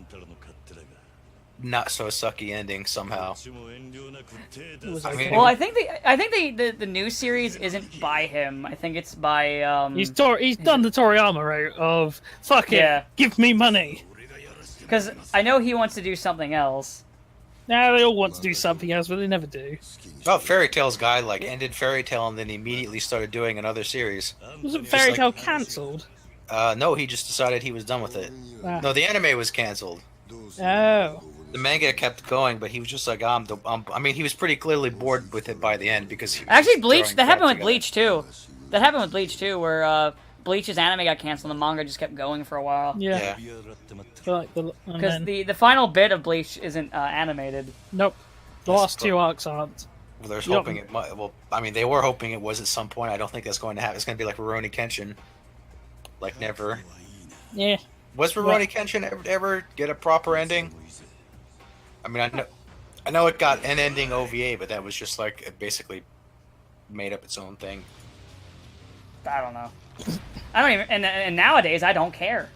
Speaker 3: not so sucky ending somehow.
Speaker 2: It was
Speaker 3: I
Speaker 2: okay.
Speaker 3: mean,
Speaker 1: Well, I think the new series isn't by him. I think it's by
Speaker 2: He's done the Toriyama route of fuck it,
Speaker 1: Yeah.
Speaker 2: give me money.
Speaker 1: because I know he wants to do something else.
Speaker 2: Now they all want to do something else, but they never do.
Speaker 3: oh, Fairy Tail's guy like ended Fairy Tail and then immediately started doing another series.
Speaker 2: Wasn't Fairy Tail cancelled?
Speaker 3: No, he just decided he was done with it.
Speaker 2: Ah.
Speaker 3: No, the anime was canceled.
Speaker 2: Oh.
Speaker 3: The manga kept going, but he was just like, I mean, he was pretty clearly bored with it by the end because he was
Speaker 1: Actually, Bleach.
Speaker 3: throwing
Speaker 1: That happened
Speaker 3: crap
Speaker 1: with
Speaker 3: together.
Speaker 1: Bleach too. That happened with Bleach too, where Bleach's anime got canceled and the manga just kept going for a while.
Speaker 2: Yeah.
Speaker 3: Yeah.
Speaker 1: Because the final bit of Bleach isn't animated.
Speaker 2: Nope. The
Speaker 3: That's
Speaker 2: last two arcs aren't.
Speaker 3: Well, there's
Speaker 2: Yep.
Speaker 3: hoping it might. Well, I mean, they were hoping it was at some point. I don't think that's going to happen. It's going to be like Rurouni Kenshin. Like, never.
Speaker 2: Yeah.
Speaker 3: Was Rurouni Kenshin ever get a proper ending? I mean, I know it got an ending OVA, but that was just like it basically made up its own thing.
Speaker 1: I don't know. I don't even. And nowadays, I don't care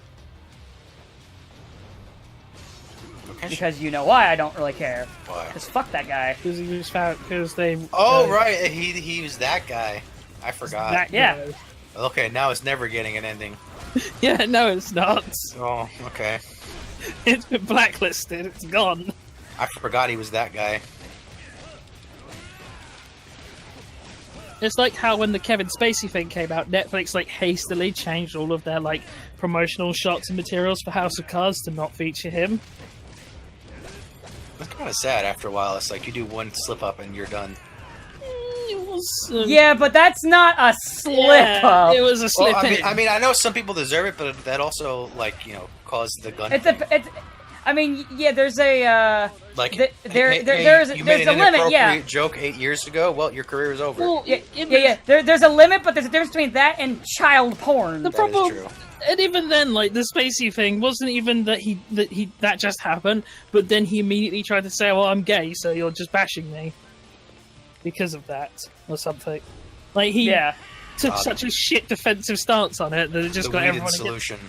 Speaker 1: because you know why I don't really care.
Speaker 3: Why?
Speaker 1: Because fuck that guy.
Speaker 2: Because he was found. Because they.
Speaker 3: Oh, right, he was that guy. I forgot.
Speaker 2: That
Speaker 1: Yeah.
Speaker 2: guy.
Speaker 3: Okay, now it's never getting an ending.
Speaker 2: Yeah. No, it's not.
Speaker 3: Oh, okay.
Speaker 2: It's been blacklisted. It's gone.
Speaker 3: I forgot he was that guy.
Speaker 2: It's like how when the Kevin Spacey thing came out, Netflix like hastily changed all of their like promotional shots and materials for House of Cards to not feature him.
Speaker 3: It's kind of sad after a while. It's like you do one slip up and you're done.
Speaker 2: It was.
Speaker 1: Yeah, but that's not a slip up.
Speaker 2: It was a slip.
Speaker 3: Well,
Speaker 2: in.
Speaker 3: I mean, I know some people deserve it, but that also, like, you know, caused the gun.
Speaker 1: I mean, yeah. There's a
Speaker 3: like,
Speaker 1: there's
Speaker 3: you made
Speaker 1: a
Speaker 3: an
Speaker 1: limit. Yeah.
Speaker 3: inappropriate joke 8 years ago. Well, your career is over.
Speaker 2: Well,
Speaker 1: Yeah. There's a limit, but there's a difference between that and child porn.
Speaker 2: The
Speaker 3: That is
Speaker 2: problem,
Speaker 3: true.
Speaker 2: and even then, like the Spacey thing wasn't even that that just happened, but then he immediately tried to say, "Well, I'm gay, so you're just bashing me because of that or something." Like he took such a shit defensive stance on it that it just
Speaker 3: The
Speaker 2: got
Speaker 3: weeded
Speaker 2: everyone.
Speaker 3: solution.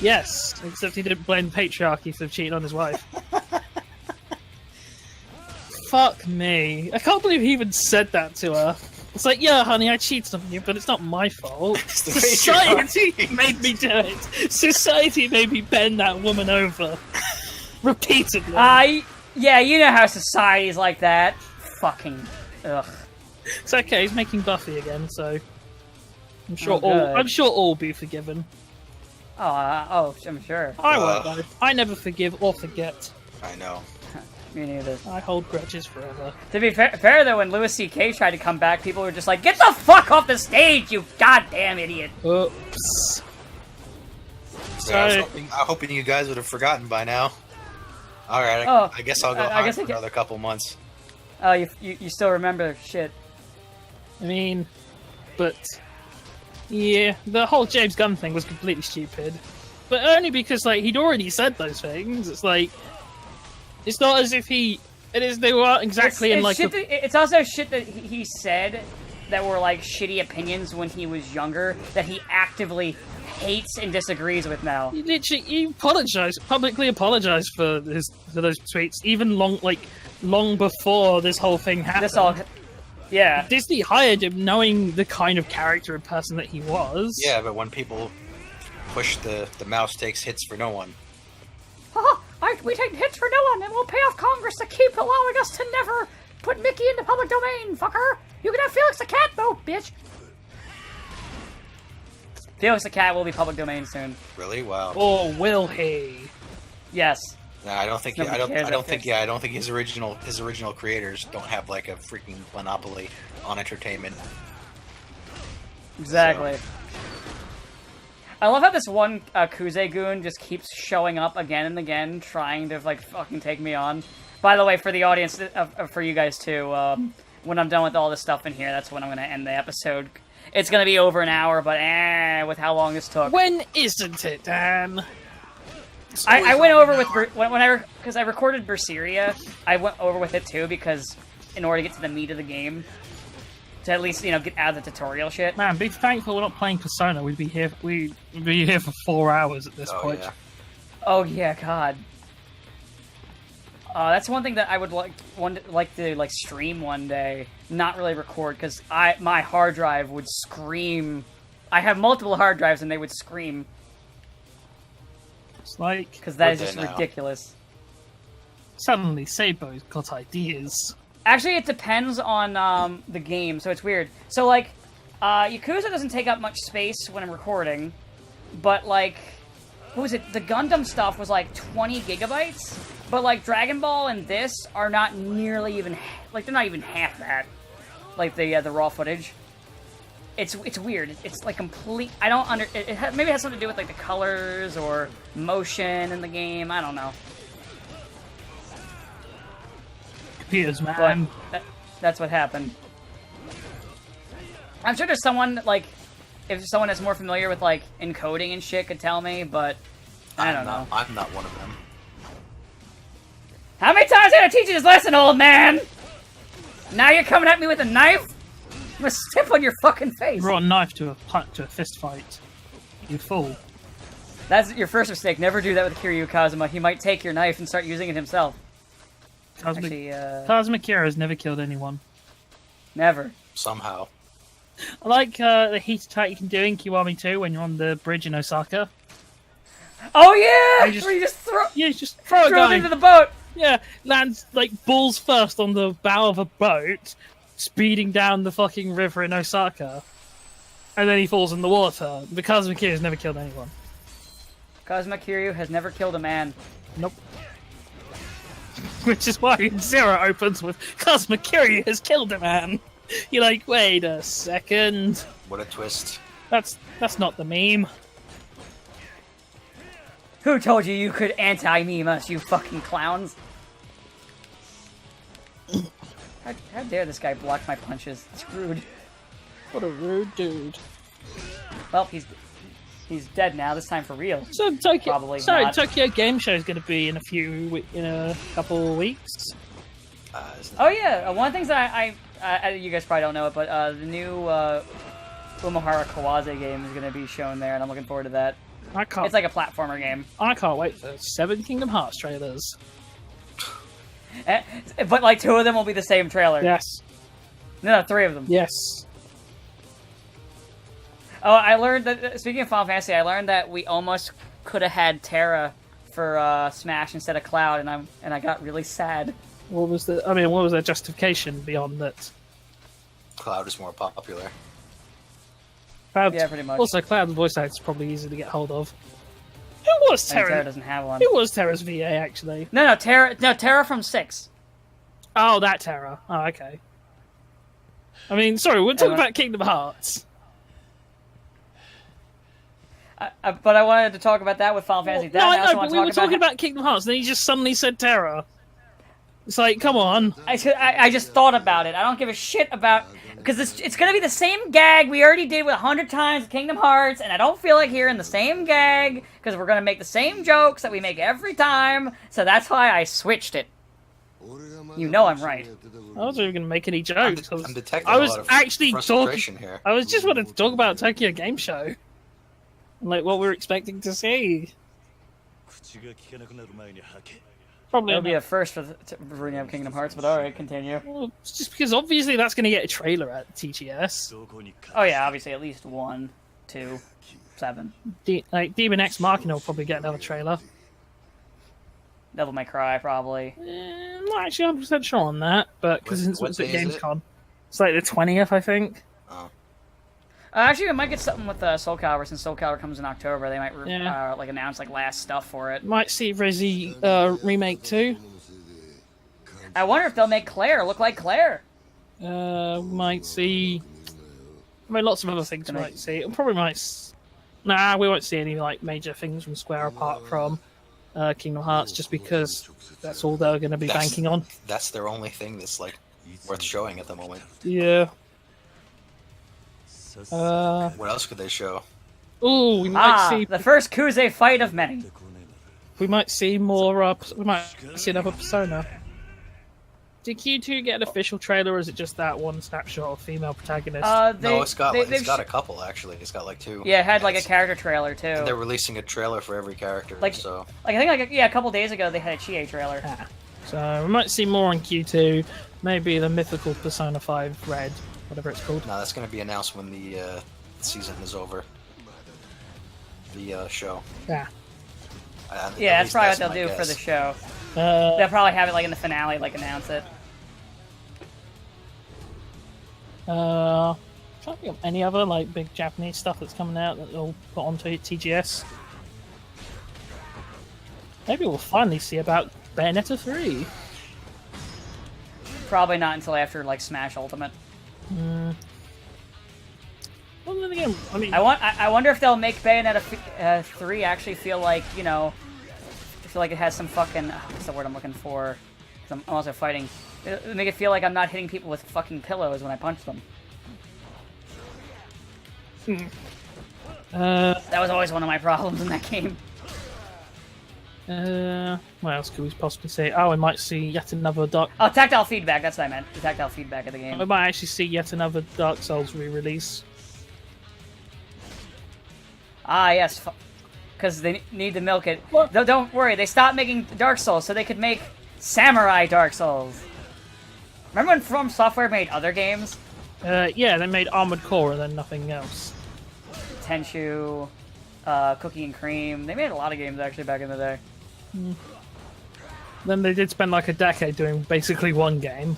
Speaker 2: Yes, except he didn't blame patriarchy for cheating on his wife. Fuck me! I can't believe he even said that to her. It's like, yeah, honey, I cheated on you, but it's not my fault.
Speaker 3: It's the
Speaker 2: Society
Speaker 3: patriarchy.
Speaker 2: made me do it. Society made me bend that woman over. Repeatedly.
Speaker 1: Yeah, you know how society's like that. Fucking ugh.
Speaker 2: It's okay, he's making Buffy again, so I'm sure
Speaker 1: Oh, good.
Speaker 2: I'm sure all will be forgiven.
Speaker 1: Oh, I'm sure.
Speaker 2: I won't though. I never forgive or forget.
Speaker 3: I know.
Speaker 1: Me neither.
Speaker 2: I hold grudges forever.
Speaker 1: To be fair though, when Louis C.K. tried to come back, people were just like, "Get the fuck off the stage, you goddamn idiot!"
Speaker 2: Oops.
Speaker 3: So I was hoping you guys would have forgotten by now. All right, I guess I'll go
Speaker 1: I
Speaker 3: hide
Speaker 1: guess
Speaker 3: for
Speaker 1: I can-
Speaker 3: another couple months.
Speaker 1: Oh, you still remember shit.
Speaker 2: I mean, but yeah, the whole James Gunn thing was completely stupid. But only because like he'd already said those things. It's like it's not as if they weren't exactly in like.
Speaker 1: It's also shit that he said that were like shitty opinions when he was younger that he actively hates and disagrees with now.
Speaker 2: He publicly apologized for those tweets, even long before this whole thing happened.
Speaker 1: Yeah.
Speaker 2: Disney hired him knowing the kind of character and person that he was.
Speaker 3: Yeah, but when people push the mouse takes hits for no one.
Speaker 1: We take hits for no one, and we'll pay off Congress to keep allowing us to never put Mickey into public domain, fucker. You can have Felix the Cat, though, bitch. Felix the Cat will be public domain soon.
Speaker 3: Really? Wow.
Speaker 2: Or will he?
Speaker 1: Yes.
Speaker 3: No, I don't think. I don't think his original creators don't have like a freaking monopoly on entertainment.
Speaker 1: Exactly.
Speaker 3: So.
Speaker 1: I love how this one Kuze goon just keeps showing up again and again, trying to like fucking take me on. By the way, for the audience, for you guys too, when I'm done with all this stuff in here, that's when I'm gonna end the episode. It's gonna be over an hour, but with how long this took.
Speaker 2: When isn't it, Dan?
Speaker 1: I went over with because I recorded Berseria. I went over with it too because in order to get to the meat of the game, to at least get out of the tutorial shit.
Speaker 2: Man, be thankful we're not playing Persona. We'd be here for 4 hours at this point.
Speaker 3: Yeah.
Speaker 1: Oh yeah, God. That's one thing that I would like to stream one day, not really record, because my hard drive would scream. I have multiple hard drives and they would scream.
Speaker 2: It's like
Speaker 1: because that is just ridiculous.
Speaker 2: Suddenly, Sabo's got ideas.
Speaker 1: Actually, it depends on the game, so it's weird. So like, Yakuza doesn't take up much space when I'm recording, but like, what was it? The Gundam stuff was like 20 gigabytes, but like Dragon Ball and this are not nearly even they're not even half that. Like the raw footage. It's weird. It's like complete. I don't maybe it has something to do with like the colors or motion in the game. I don't know.
Speaker 2: Computers, man.
Speaker 1: But that's what happened. I'm sure there's someone like, if someone that's more familiar with like encoding and shit could tell me, but I don't know.
Speaker 3: I'm not one of them.
Speaker 1: How many times did I teach you this lesson, old man? Now you're coming at me with a knife? I'm gonna step on your fucking face.
Speaker 2: You brought a knife to a fist fight. You fool.
Speaker 1: That's your first mistake. Never do that with Kiryu Kazuma. He might take your knife and start using it himself.
Speaker 2: Kazuma Kira's never killed anyone.
Speaker 1: Never.
Speaker 3: Somehow.
Speaker 2: I like the heat attack you can do in Kiwami 2 when you're on the bridge in Osaka.
Speaker 1: Oh yeah!
Speaker 2: You
Speaker 1: Where you just throw
Speaker 2: throw a
Speaker 1: it
Speaker 2: guy
Speaker 1: into the boat!
Speaker 2: Yeah, lands like balls first on the bow of a boat, speeding down the fucking river in Osaka, and then he falls in the water. The Kazuma Kiryu has never killed anyone.
Speaker 1: Kazuma Kiryu has never killed a man.
Speaker 2: Nope. Which is why Zero opens with Kazuma Kiryu has killed a man. You're like, wait a second.
Speaker 3: What a twist.
Speaker 2: That's not the meme.
Speaker 1: Who told you could anti-meme us, you fucking clowns? How dare this guy block my punches? It's rude.
Speaker 2: What a rude dude.
Speaker 1: Well, he's dead now. This time for real.
Speaker 2: So Tokyo,
Speaker 1: Probably not.
Speaker 2: Tokyo Game Show is going to be in a couple of weeks.
Speaker 1: Oh yeah, one of the things that you guys probably don't know it, but the new Umahara Kawase game is going to be shown there, and I'm looking forward to that. It's like a platformer game.
Speaker 2: I can't wait for 7 Kingdom Hearts trailers.
Speaker 1: But like 2 of them will be the same trailer.
Speaker 2: Yes.
Speaker 1: No, 3 of them.
Speaker 2: Yes.
Speaker 1: Oh, I learned that, speaking of Final Fantasy, I learned that we almost could have had Terra for Smash instead of Cloud, and I got really sad.
Speaker 2: What was the justification beyond that?
Speaker 3: Cloud is more popular.
Speaker 2: Cloud,
Speaker 1: yeah, pretty much.
Speaker 2: Also, Cloud's voice actor is probably easy to get hold of. Who was Terra?
Speaker 1: Terra doesn't have one.
Speaker 2: Who was Terra's VA, actually?
Speaker 1: No, Terra from 6.
Speaker 2: Oh, that Terra. Oh, okay. I mean, sorry, we're talking about Kingdom Hearts.
Speaker 1: But I wanted to talk about that with Final Fantasy.
Speaker 2: No, I know, but we were talking about Kingdom Hearts, and then you just suddenly said Terra. It's like, come on.
Speaker 1: I just thought about it. I don't give a shit about... Because it's going to be the same gag we already did with 100 times with Kingdom Hearts, and I don't feel like hearing the same gag, because we're going to make the same jokes that we make every time, so that's why I switched it. You know I'm right.
Speaker 2: I wasn't even going to make any jokes.
Speaker 3: I'm detecting a lot of frustration here.
Speaker 2: I was just wanted to talk about Tokyo Game Show. Like, what we're expecting to see. Probably
Speaker 1: It'll be a first for bringing up Kingdom Hearts, but alright, continue.
Speaker 2: Well, just because obviously that's going to get a trailer at TGS.
Speaker 1: Oh yeah, obviously at least 1, 2, 7.
Speaker 2: Demon X Machina will probably get another trailer.
Speaker 1: Devil May Cry, probably.
Speaker 2: I'm not actually 100% sure on that, but because it's at Gamescom.
Speaker 3: It?
Speaker 2: It's like the 20th, I think.
Speaker 3: Oh.
Speaker 1: Actually, we might get something with Soul Calibur, since Soul Calibur comes in October. They might like announce like last stuff for it.
Speaker 2: Might see Resi Remake 2.
Speaker 1: I wonder if they'll make Claire look like Claire.
Speaker 2: Might see... I mean, lots of other things we might see. Probably might... Nah, we won't see any like major things from Square apart from Kingdom Hearts, just because that's all they're going to be banking on.
Speaker 3: That's their only thing that's like worth showing at the moment.
Speaker 2: Yeah.
Speaker 3: What else could they show?
Speaker 2: Ooh, we might see
Speaker 1: the first Kuze fight of many.
Speaker 2: We might see more. We might see another Persona. Did Q2 get an official trailer, or is it just that one snapshot of female protagonist?
Speaker 3: No, it's got a couple actually. It's got like 2.
Speaker 1: Yeah, it had like a character trailer too.
Speaker 3: And they're releasing a trailer for every character.
Speaker 1: Like,
Speaker 3: so
Speaker 1: I think a couple days ago they had a Chie trailer.
Speaker 2: So we might see more on Q2. Maybe the mythical Persona 5 Red, whatever it's called.
Speaker 3: No, that's going to be announced when the season is over. The show.
Speaker 2: Yeah.
Speaker 1: Yeah, that's probably what they'll
Speaker 3: my
Speaker 1: do
Speaker 3: guess.
Speaker 1: for the show. They'll probably have it like in the finale, like announce it.
Speaker 2: Trying to think of any other like big Japanese stuff that's coming out that they'll put onto TGS. Maybe we'll finally see about Bayonetta 3.
Speaker 1: Probably not until after like Smash Ultimate.
Speaker 2: Well, then again, I mean,
Speaker 1: I wonder if they'll make Bayonetta 3 actually feel like, you know, feel like it has some fucking, what's the word I'm looking for? 'Cause I'm also fighting. Make it feel like I'm not hitting people with fucking pillows when I punch them. That was always one of my problems in that game.
Speaker 2: what else could we possibly say? Oh, we might see yet another Dark.
Speaker 1: Oh, tactile feedback. That's what I meant. The tactile feedback of the game.
Speaker 2: We might actually see yet another Dark Souls re-release.
Speaker 1: Ah, yes. Because they need to milk it.
Speaker 2: What?
Speaker 1: No, don't worry. They stopped making Dark Souls so they could make Samurai Dark Souls. Remember when From Software made other games?
Speaker 2: Yeah, they made Armored Core and then nothing else.
Speaker 1: Tenchu, Cookie and Cream. They made a lot of games actually back in the day.
Speaker 2: Then they did spend like a decade doing basically one game.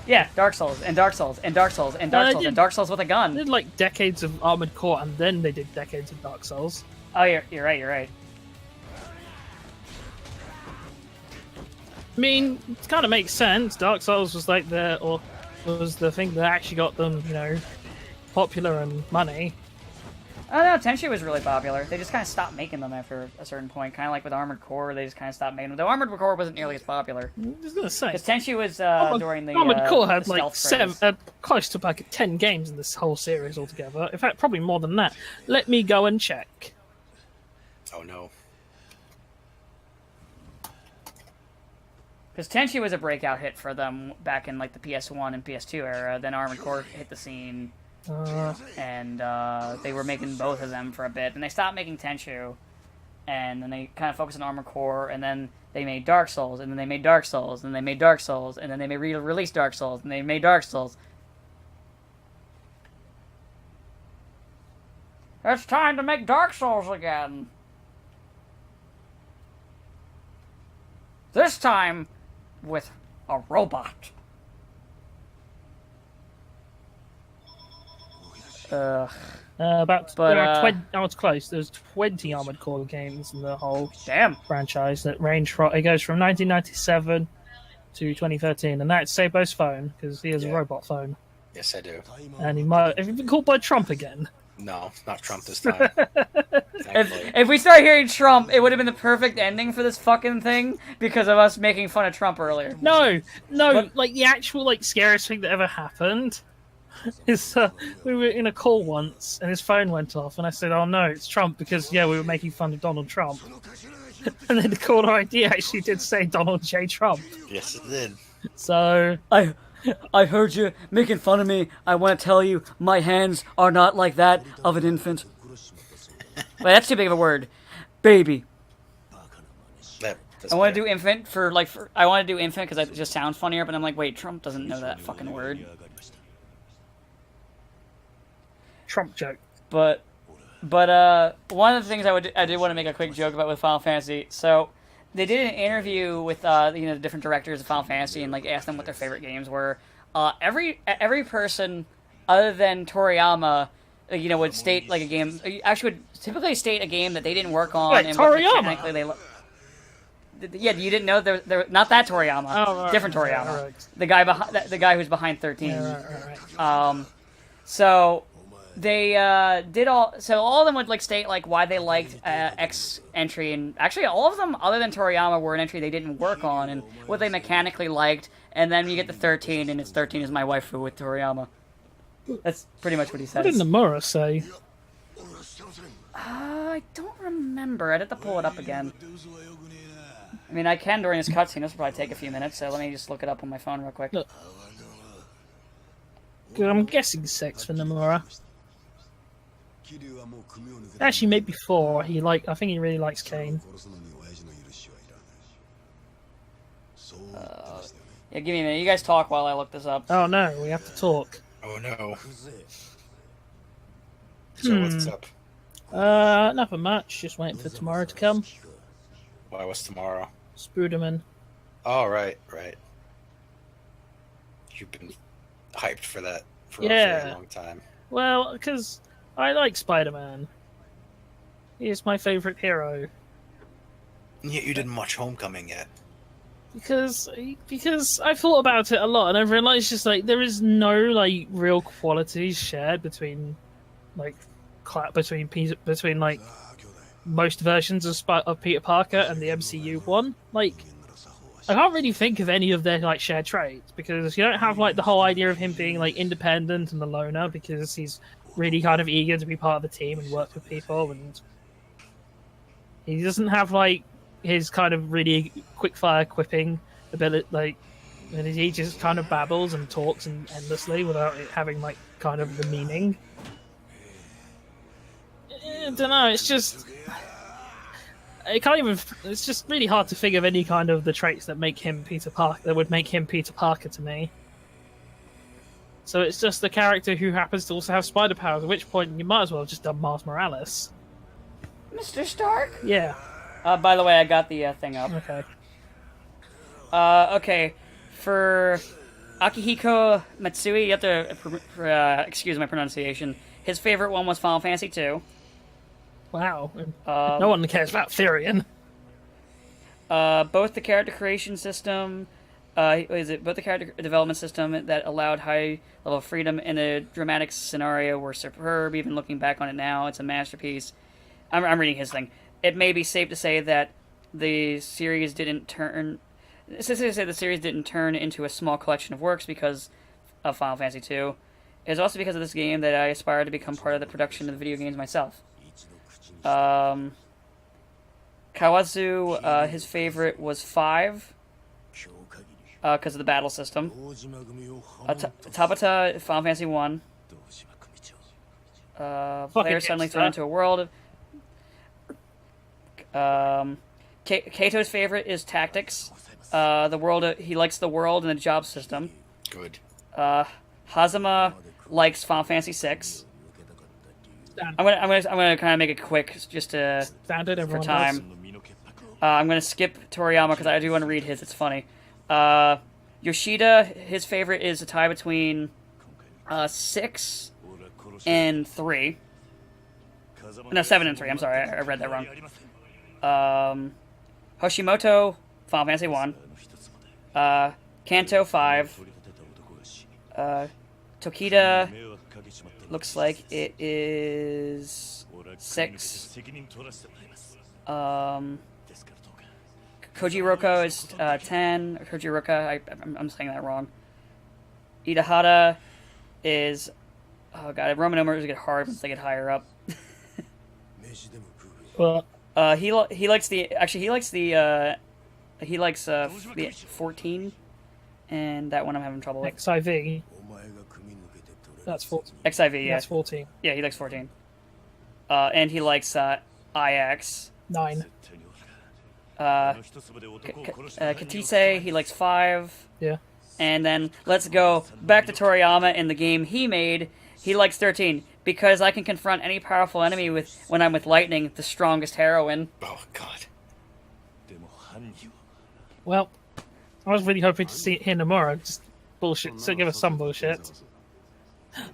Speaker 1: Yeah, Dark Souls and Dark Souls and Dark Souls and Dark Souls and Dark Souls with a
Speaker 2: They
Speaker 1: gun.
Speaker 2: did like decades of Armored Core and then they did decades of Dark Souls.
Speaker 1: Oh, you're right. You're right.
Speaker 2: I mean, it kind of makes sense. Dark Souls was like was the thing that actually got them, you know, popular and money.
Speaker 1: Oh no, Tenchu was really popular. They just kind of stopped making them after a certain point. Kind of like with Armored Core, they just kind of stopped making them. Though Armored Core wasn't nearly as popular.
Speaker 2: I was gonna say,
Speaker 1: Because Tenchu was during the
Speaker 2: Armored Core had
Speaker 1: the
Speaker 2: like
Speaker 1: stealth craze.
Speaker 2: close to like 10 games in this whole series altogether. In fact, probably more than that. Let me go and check.
Speaker 3: Oh no.
Speaker 1: Because Tenchu was a breakout hit for them back in like the PS1 and PS2 era. Then Armored Core hit the scene, and they were making both of them for a bit. And they stopped making Tenchu, and then they kind of focused on Armored Core, and then they made Dark Souls, and then they made Dark Souls, and they made Dark Souls, and then they re-released Dark Souls, and they made Dark Souls. It's time to make Dark Souls again. This time with a robot.
Speaker 2: There
Speaker 1: But,
Speaker 2: are 20, I was close. There's 20 Armored Core games in the whole
Speaker 1: Damn.
Speaker 2: franchise that range from, it goes from 1997 to 2013, and that's Sabo's phone because he has a robot phone,
Speaker 3: Yes, I do.
Speaker 2: and he might have you been called by Trump again.
Speaker 3: No, not Trump this time. Thankfully.
Speaker 1: If we start hearing Trump, it would have been the perfect ending for this fucking thing because of us making fun of Trump earlier.
Speaker 2: No,
Speaker 1: What?
Speaker 2: like the actual like scariest thing that ever happened is we were in a call once and his phone went off, and I said, "Oh no, it's Trump," because we were making fun of Donald Trump, and then the caller ID actually did say Donald J. Trump.
Speaker 3: Yes, it did.
Speaker 2: So
Speaker 1: I heard you making fun of me. I want to tell you, my hands are not like that of an infant. Wait, that's too big of a word. Baby.
Speaker 3: That's
Speaker 1: I want to
Speaker 3: fair.
Speaker 1: do infant I want to do infant because it just sounds funnier, but I'm like, wait, Trump doesn't know that fucking word.
Speaker 2: Trump joke.
Speaker 1: But one of the things I did want to make a quick joke about with Final Fantasy. So they did an interview with the different directors of Final Fantasy and like asked them what their favorite games were. Every person other than Toriyama, would state like a game. Actually, would typically state a game that they didn't work on.
Speaker 2: Wait,
Speaker 1: and what
Speaker 2: Toriyama?
Speaker 1: mechanically they. Yeah, you didn't know they're not that Toriyama.
Speaker 2: Oh, right,
Speaker 1: Different
Speaker 2: right,
Speaker 1: Toriyama.
Speaker 2: right.
Speaker 1: The guy the guy who's behind 13.
Speaker 2: Right.
Speaker 1: So they did all. So all of them would like state like why they liked X entry, and actually all of them, other than Toriyama, were an entry they didn't work on, and what they mechanically liked. And then you get the 13, and it's 13 is my waifu with Toriyama. That's pretty much what he says.
Speaker 2: What did Nomura say?
Speaker 1: I don't remember. I'd have to pull it up again. I mean, I can during this cutscene. This will probably take a few minutes, so let me just look it up on my phone real quick.
Speaker 2: Look. I'm guessing 6 for Nomura. Actually, maybe 4. I think he really likes Kane.
Speaker 1: Yeah, give me a minute. You guys talk while I look this up.
Speaker 2: Oh no, we have to talk.
Speaker 3: Oh no. So what's up?
Speaker 2: Nothing much. Just waiting for tomorrow to come.
Speaker 3: Why was tomorrow?
Speaker 2: Spruderman.
Speaker 3: Oh, right. You've been hyped for that for a
Speaker 2: Yeah.
Speaker 3: very long time.
Speaker 2: Well, because I like Spider-Man. He is my favorite hero.
Speaker 3: And yet you didn't watch Homecoming yet.
Speaker 2: Because I thought about it a lot, and I realized just like there is no like real qualities shared between like between like most versions of Peter Parker and the MCU one. Like, I can't really think of any of their like shared traits because you don't have like the whole idea of him being like independent and a loner because he's really kind of eager to be part of the team and work with people, and he doesn't have like his kind of really quick fire quipping ability, like, and he just kind of babbles and talks endlessly without it having like kind of the meaning. I don't know. It's just It's just really hard to think of any kind of the traits that make him Peter Parker. That would make him Peter Parker to me. So it's just the character who happens to also have spider powers. At which point you might as well have just done Miles Morales.
Speaker 1: Mr. Stark?
Speaker 2: Yeah.
Speaker 1: By the way, I got the thing up.
Speaker 2: Okay.
Speaker 1: Okay. For Akihiko Matsui, you have to excuse my pronunciation. His favorite one was Final Fantasy II.
Speaker 2: Wow. No one cares about Therian.
Speaker 1: Both the character creation system, both the character development system that allowed high level of freedom in a dramatic scenario were superb. Even looking back on it now, it's a masterpiece. I'm reading his thing. It may be safe to say that the series didn't turn. It's safe to say the series didn't turn into a small collection of works because of Final Fantasy II. It is also because of this game that I aspired to become part of the production of the video games myself. Kawazu, his favorite was 5, because of the battle system. Tabata, Final Fantasy 1. Player suddenly thrown into a world. Kato's favorite is tactics. The world, he likes the world and the job system.
Speaker 3: Good.
Speaker 1: Hazama likes Final Fantasy 6. I'm gonna kind of make it quick just to
Speaker 2: Standard,
Speaker 1: for time. I'm gonna skip Toriyama because I do want to read his. It's funny. Yoshida, his favorite is a tie between 6 and 3. No, 7 and 3. I'm sorry, I read that wrong. Hoshimoto, Final Fantasy 1. Kanto 5. Tokita looks like it is 6. Kojiroko is 10. Kojiroka, I'm saying that wrong. Idahara is, oh god, Roman numerals get hard once they get higher up.
Speaker 2: Well,
Speaker 1: he likes the 14, and that one I'm having trouble with.
Speaker 2: XIV. That's 14.
Speaker 1: XIV, yeah.
Speaker 2: That's 14.
Speaker 1: Yeah, he likes 14. And he likes IX.
Speaker 2: 9.
Speaker 1: Katise, he likes 5.
Speaker 2: Yeah.
Speaker 1: And then let's go back to Toriyama in the game he made. He likes 13 because I can confront any powerful enemy when I'm with lightning, the strongest heroine.
Speaker 3: Oh God.
Speaker 2: Well, I was really hoping to see it here tomorrow. Just bullshit. So give us some bullshit.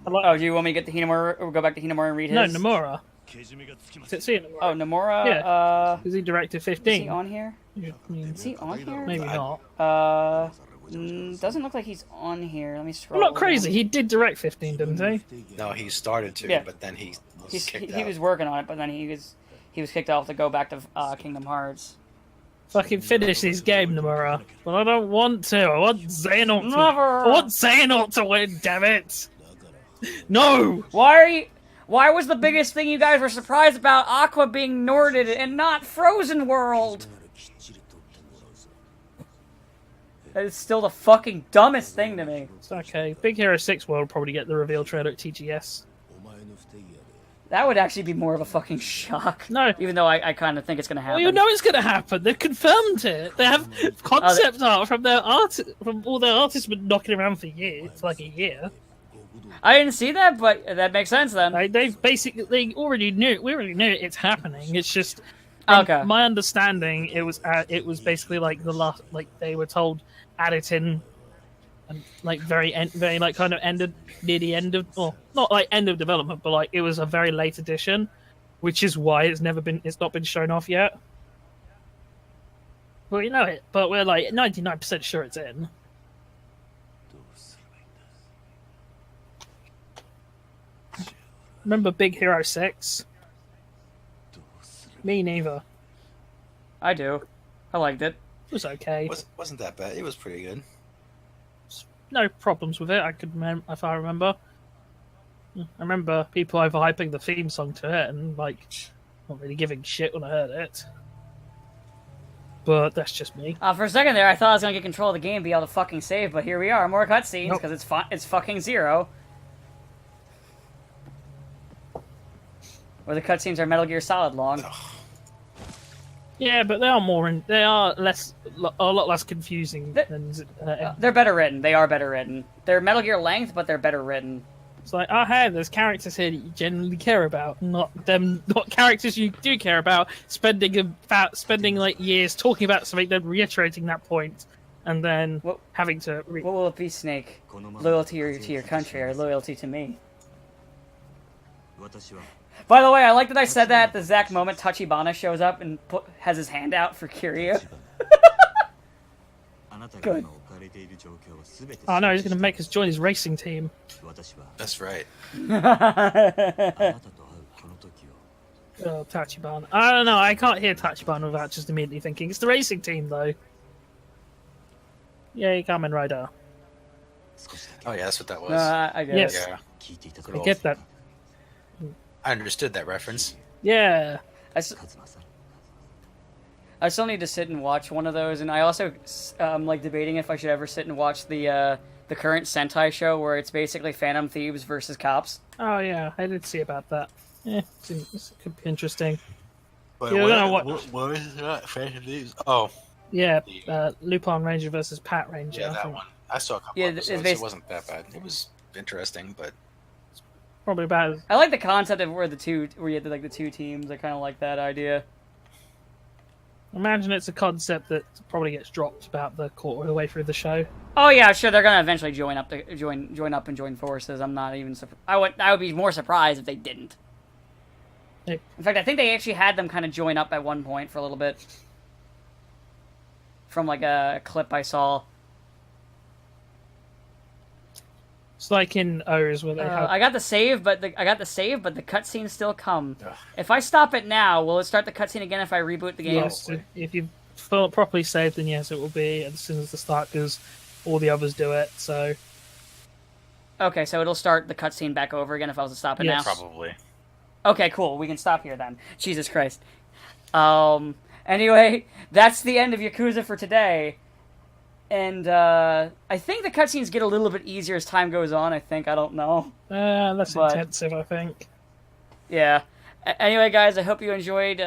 Speaker 1: Oh, do you want me to get the Hinamura or go back to Hinamura and read his?
Speaker 2: No, Nomura. See it, Nomura.
Speaker 1: Oh, Nomura.
Speaker 2: Yeah. Is he directed 15?
Speaker 1: Is he on here? Is he on here?
Speaker 2: Maybe not.
Speaker 1: Doesn't look like he's on here. Let me scroll.
Speaker 2: I'm not crazy. He did direct 15, didn't he?
Speaker 3: No, he started to,
Speaker 1: Yeah.
Speaker 3: but then he
Speaker 1: he was working on it, but then he was kicked off to go back to Kingdom Hearts.
Speaker 2: Fucking finish this game, Nomura. But I don't want to. I want Xehanort to.
Speaker 1: Never.
Speaker 2: I want Xehanort to win. Damn it! No.
Speaker 1: Why was the biggest thing you guys were surprised about Aqua being Norded and not Frozen World? That is still the fucking dumbest thing to me.
Speaker 2: It's okay. Big Hero 6 will probably get the reveal trailer at TGS.
Speaker 1: That would actually be more of a fucking shock.
Speaker 2: No.
Speaker 1: Even though I kind of think it's going to happen.
Speaker 2: Well, you know it's going to happen. They've confirmed it. They have concept art from from all their artists been knocking around for years, like a year.
Speaker 1: I didn't see that, but that makes sense then.
Speaker 2: Like, they already knew. We already knew it's happening. It's just
Speaker 1: Okay.
Speaker 2: my understanding. It was basically like the last, like they were told add it in, and like very like kind of ended near the end of, well, not like end of development, but like it was a very late edition, which is why it's not been shown off yet. Well, you know it, but we're like 99% sure it's in. Remember Big Hero 6? Me neither.
Speaker 1: I do. I liked it.
Speaker 2: It was okay.
Speaker 3: Wasn't that bad. It was pretty good.
Speaker 2: No problems with it. If I remember. I remember people overhyping the theme song to it and like not really giving shit when I heard it. But that's just me.
Speaker 1: For a second there, I thought I was gonna get control of the game, and be able to fucking save, but here we are, more cutscenes
Speaker 2: Nope.
Speaker 1: because it's fucking Zero. Where the cutscenes are Metal Gear Solid long.
Speaker 2: Yeah, but they are less, a lot less confusing than.
Speaker 1: They're better written. They are better written. They're Metal Gear length, but they're better written.
Speaker 2: It's like, oh hey, there's characters here that you genuinely care about, not characters you do care about. Spending like years talking about something, then reiterating that point, and then having to.
Speaker 1: What will it be, Snake? Loyalty to your country, or loyalty to me? By the way, I like that I said that at the exact moment Tachibana shows up and has his hand out for Kiryu. Good.
Speaker 2: Oh no, he's going to make us join his racing team.
Speaker 3: That's right.
Speaker 2: Oh, Tachibana. I don't know, I can't hear Tachibana without just immediately thinking, it's the racing team, though. Yay, Kamen Rider.
Speaker 3: Oh yeah, that's what that was.
Speaker 1: I guess.
Speaker 2: Yes.
Speaker 3: Yeah.
Speaker 2: I get that.
Speaker 3: I understood that reference.
Speaker 2: Yeah.
Speaker 1: I still need to sit and watch one of those, and I also like debating if I should ever sit and watch the current Sentai show where it's basically Phantom Thieves versus cops.
Speaker 2: Oh yeah, I did see about that. Yeah, it could be interesting.
Speaker 3: But
Speaker 2: Yeah,
Speaker 3: what is that? Phantom Thieves? Oh.
Speaker 2: Yeah, Lupin Ranger versus Pat Ranger.
Speaker 3: Yeah,
Speaker 2: I
Speaker 3: that
Speaker 2: think.
Speaker 3: one. I saw a couple
Speaker 1: Yeah,
Speaker 3: episodes. It wasn't that bad. It was interesting, but
Speaker 2: Probably about.
Speaker 1: I like the concept of where you had the two teams. I kind of like that idea.
Speaker 2: Imagine it's a concept that probably gets dropped about the quarter of the way through the show.
Speaker 1: Oh yeah, sure. They're gonna eventually join up and join forces. I'm not even. I would be more surprised if they didn't.
Speaker 2: Yep.
Speaker 1: In fact, I think they actually had them kind of join up at one point for a little bit. From like a clip I saw.
Speaker 2: It's like in O's where they have.
Speaker 1: I got the save, but the cutscenes still come.
Speaker 3: Ugh.
Speaker 1: If I stop it now, will it start the cutscene again if I reboot the game?
Speaker 2: Yes, if you've properly saved, then yes, it will be as soon as the start, because all the others do it. So.
Speaker 1: Okay, so it'll start the cutscene back over again if I was to stop it
Speaker 2: Yes.
Speaker 1: now.
Speaker 3: probably.
Speaker 1: Okay, cool. We can stop here then. Jesus Christ. Anyway, that's the end of Yakuza for today. And I think the cutscenes get a little bit easier as time goes on. I don't know.
Speaker 2: That's
Speaker 1: But-
Speaker 2: intensive, I think.
Speaker 1: Yeah. Anyway, guys, I hope you enjoyed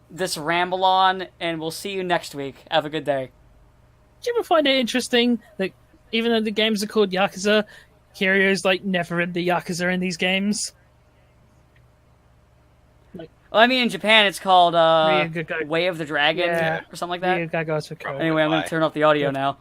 Speaker 1: this ramble on, and we'll see you next week. Have a good day.
Speaker 2: Do you ever find it interesting that even though the games are called Yakuza, Kiryu's like never in the Yakuza in these games?
Speaker 1: Well, I mean, in Japan, it's called
Speaker 2: Ryuga-
Speaker 1: Way of the Dragon
Speaker 2: Yeah.
Speaker 1: or something like that.
Speaker 2: Ryuga goes for code.
Speaker 1: Anyway, I'm going to turn off the audio now.